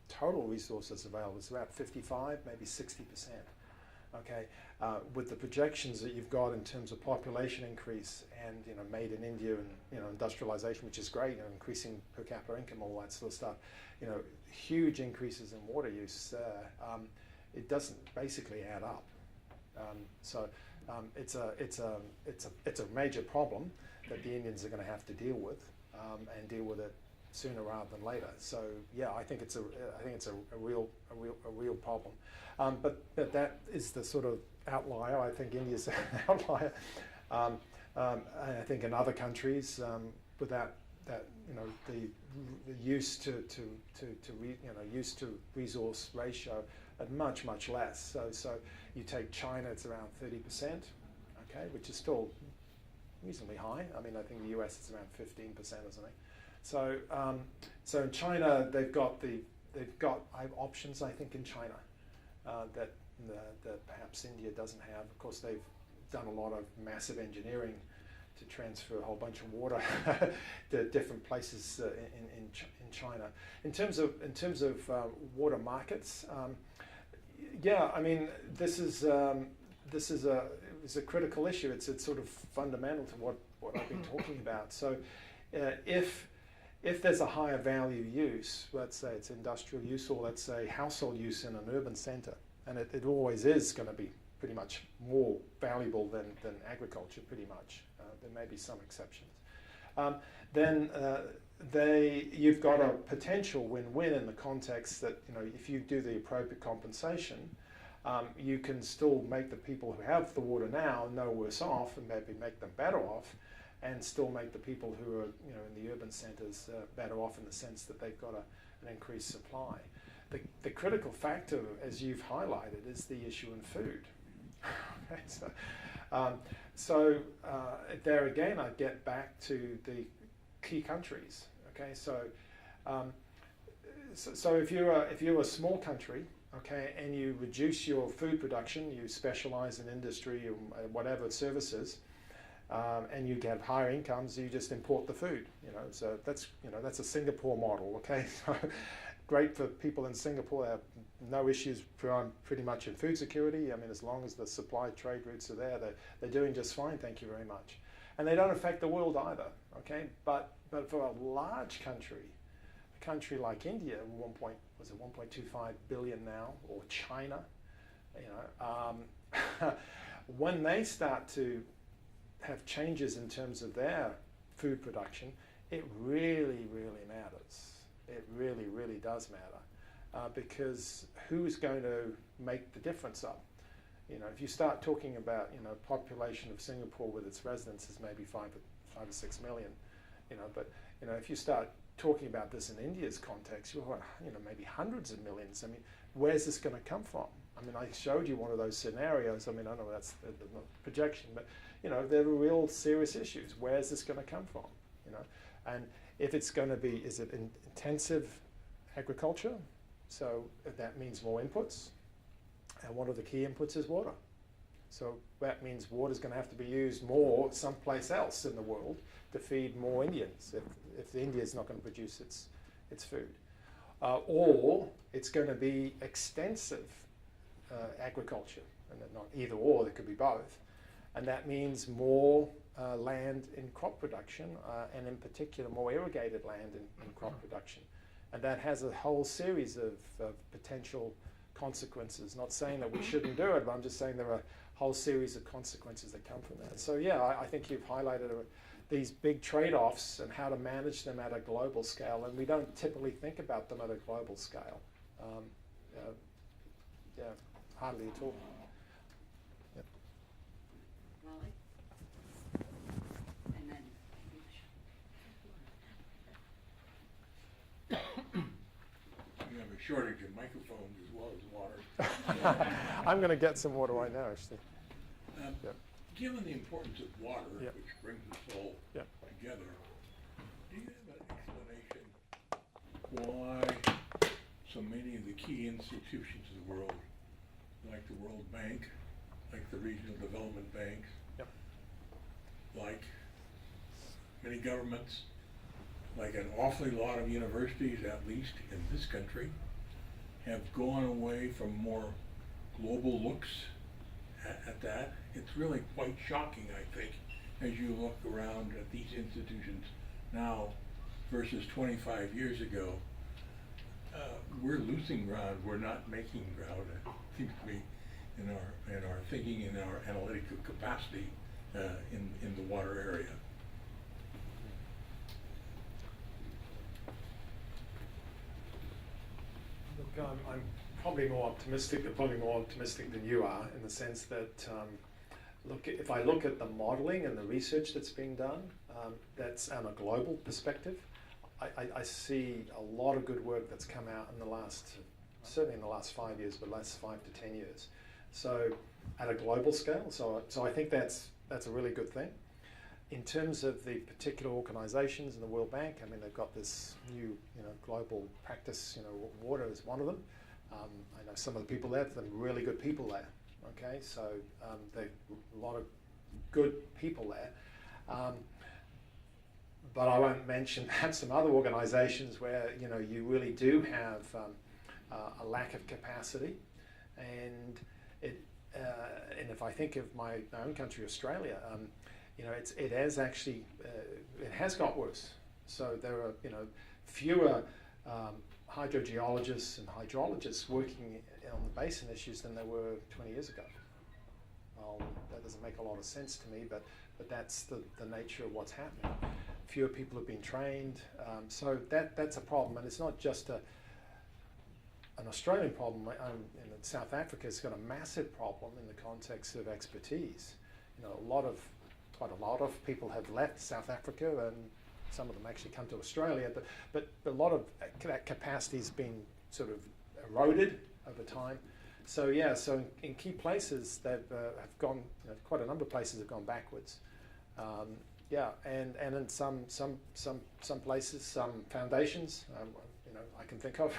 total resources available, it's about 55, maybe 60%. Okay, with the projections that you've got in terms of population increase and made in India, and industrialization, which is great, increasing per capita income, all that sort of stuff, huge increases in water use, it doesn't basically add up. It's a major problem that the Indians are going to have to deal with, and deal with it sooner rather than later. So yeah, I think it's a real problem. But that is the sort of outlier. I think India's an outlier. And I think in other countries, without that, the use to resource ratio at much less. So you take China, it's around 30%, okay, which is still reasonably high. I mean, I think the US is around 15% or something. So in China, they've got options, I think, in China that perhaps India doesn't have. Of course, they've done a lot of massive engineering to transfer a whole bunch of water to different places in China. In terms of water markets, I mean, this is a critical issue. It's sort of fundamental to what I've been talking about. So if there's a higher value use, let's say it's industrial use, or let's say household use in an urban center, and it always is going to be pretty much more valuable than agriculture, pretty much. There may be some exceptions. Then you've got a potential win-win in the context that, if you do the appropriate compensation, you can still make the people who have the water now no worse off, and maybe make them better off, and still make the people who are in the urban centres better off, in the sense that they've got an increased supply. The critical factor, as you've highlighted, is the issue in food. Okay, so there again, I get back to the key countries. Okay, so if you're a small country, okay, and you reduce your food production, you specialize in industry or whatever services, and you get higher incomes, you just import the food. So that's a Singapore model. Okay, so great for people in Singapore. They have no issues pretty much in food security. I mean, as long as the supply trade routes are there, they're doing just fine. Thank you very much. And they don't affect the world either. Okay, but for a large country, a country like India, 1.25 billion now, or China, when they start to have changes in terms of their food production, it really, really matters. It really, really does matter, because who's going to make the difference up? You know, if you start talking about, you know, population of Singapore with its residents is maybe 5 or 6 million, you know, but, you know, if you start talking about this in India's context, you're, you know, maybe hundreds of millions. I mean, where's this going to come from? I mean, I showed you one of those scenarios. I mean, I know that's the projection, but, you know, there are real serious issues. Where's this going to come from? You know, and if it's going to be, is it intensive agriculture? So that means more inputs. And one of the key inputs is water. So that means water is going to have to be used more someplace else in the world to feed more Indians if India is not going to produce its food. Or it's going to be extensive agriculture, and not either or, there could be both. And that means more land in crop production, and in particular more irrigated land in crop production. And that has a whole series of potential consequences. Not saying that we shouldn't do it, but I'm just saying there are a whole series of consequences that come from that. So yeah, I think you've highlighted these big trade-offs and how to manage them at a global scale, and we don't typically think about them at a global scale. Yeah, hardly at all. Yep. Molly? And then We have a shortage of microphones as well as water. I'm going to get some water right now, actually. Yep. Given the importance of water, Yep. which brings us all Yep. together, do you have an explanation why so many of the key institutions of the world, like the World Bank, like the regional development banks, Yep. like many governments, like an awfully lot of universities, at least in this country, have gone away from more global looks at that? It's really quite shocking, I think, as you look around at these institutions now versus 25 years ago. We're losing ground, we're not making ground, it seems to me, in our thinking, in our analytical capacity in the water area. Look, I'm probably more optimistic than you are, in the sense that, look, if I look at the modeling and the research that's being done, that's on a global perspective, I see a lot of good work that's come out in the last, certainly in the last 5 years, but last 5 to 10 years. So at a global scale, so I think that's a really good thing. In terms of the particular organizations in the World Bank, I mean, they've got this new, global practice, water is one of them. I know some of the people there, some really good people there, okay? So there are a lot of good people there. But I won't mention perhaps some other organizations where, you really do have a lack of capacity. And if I think of my own country, Australia, it has actually, it has got worse. So there are, fewer hydrogeologists and hydrologists working on the basin issues than there were 20 years ago. Well, that doesn't make a lot of sense to me, but that's the nature of what's happening. Fewer people have been trained, so that's a problem, and it's not just an Australian problem. South Africa's got a massive problem in the context of expertise. Quite a lot of people have left South Africa, and some of them actually come to Australia, but a lot of that capacity's been sort of eroded over time. So yeah, so in key places they've have gone, quite a number of places have gone backwards. Yeah, and in some places, some foundations, I can think of,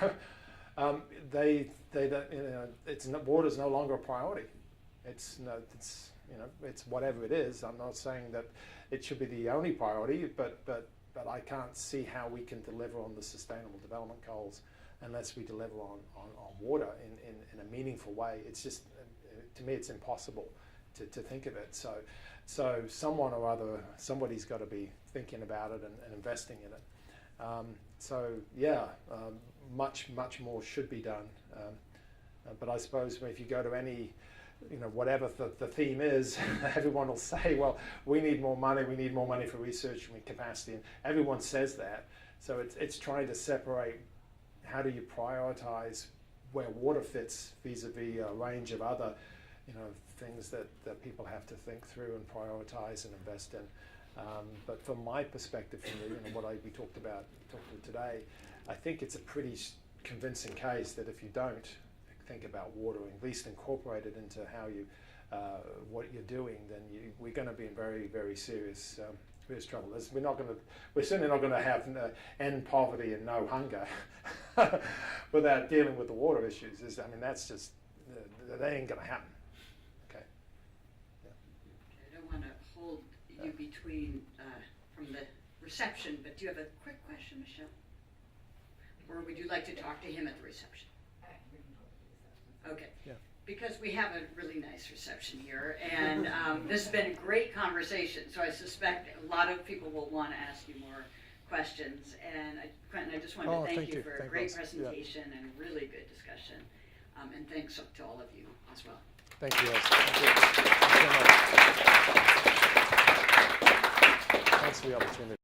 they don't, water's no longer a priority. It's whatever it is. I'm not saying that it should be the only priority, but I can't see how we can deliver on the Sustainable Development Goals unless we deliver on water in a meaningful way. It's just, to me, it's impossible to think of it. So someone or other, somebody's got to be thinking about it and investing in it. Much more should be done. But I suppose if you go to any whatever the theme is, everyone will say, well, we need more money for research and capacity, and everyone says that. So it's trying to separate, how do you prioritize where water fits vis-a-vis a range of other, things that people have to think through and prioritize and invest in. But from my perspective, from what we talked about today, I think it's a pretty convincing case that if you don't think about water, at least incorporate it into how you, what you're doing, then we're going to be in very, very serious trouble. We're certainly not going to have end poverty and no hunger without dealing with the water issues. That's just, that ain't going to happen. Okay. Yeah. I don't want to hold you between from the reception, but do you have a quick question, Michelle? Or would you like to talk to him at the reception? Okay. Yeah. Because we have a really nice reception here, and this has been a great conversation, so I suspect a lot of people will want to ask you more questions. And Quentin, I just wanted to thank you for a great presentation and a really good discussion. And thanks to all of you as well. Thank you, Ross. Thank you. Thanks for the opportunity.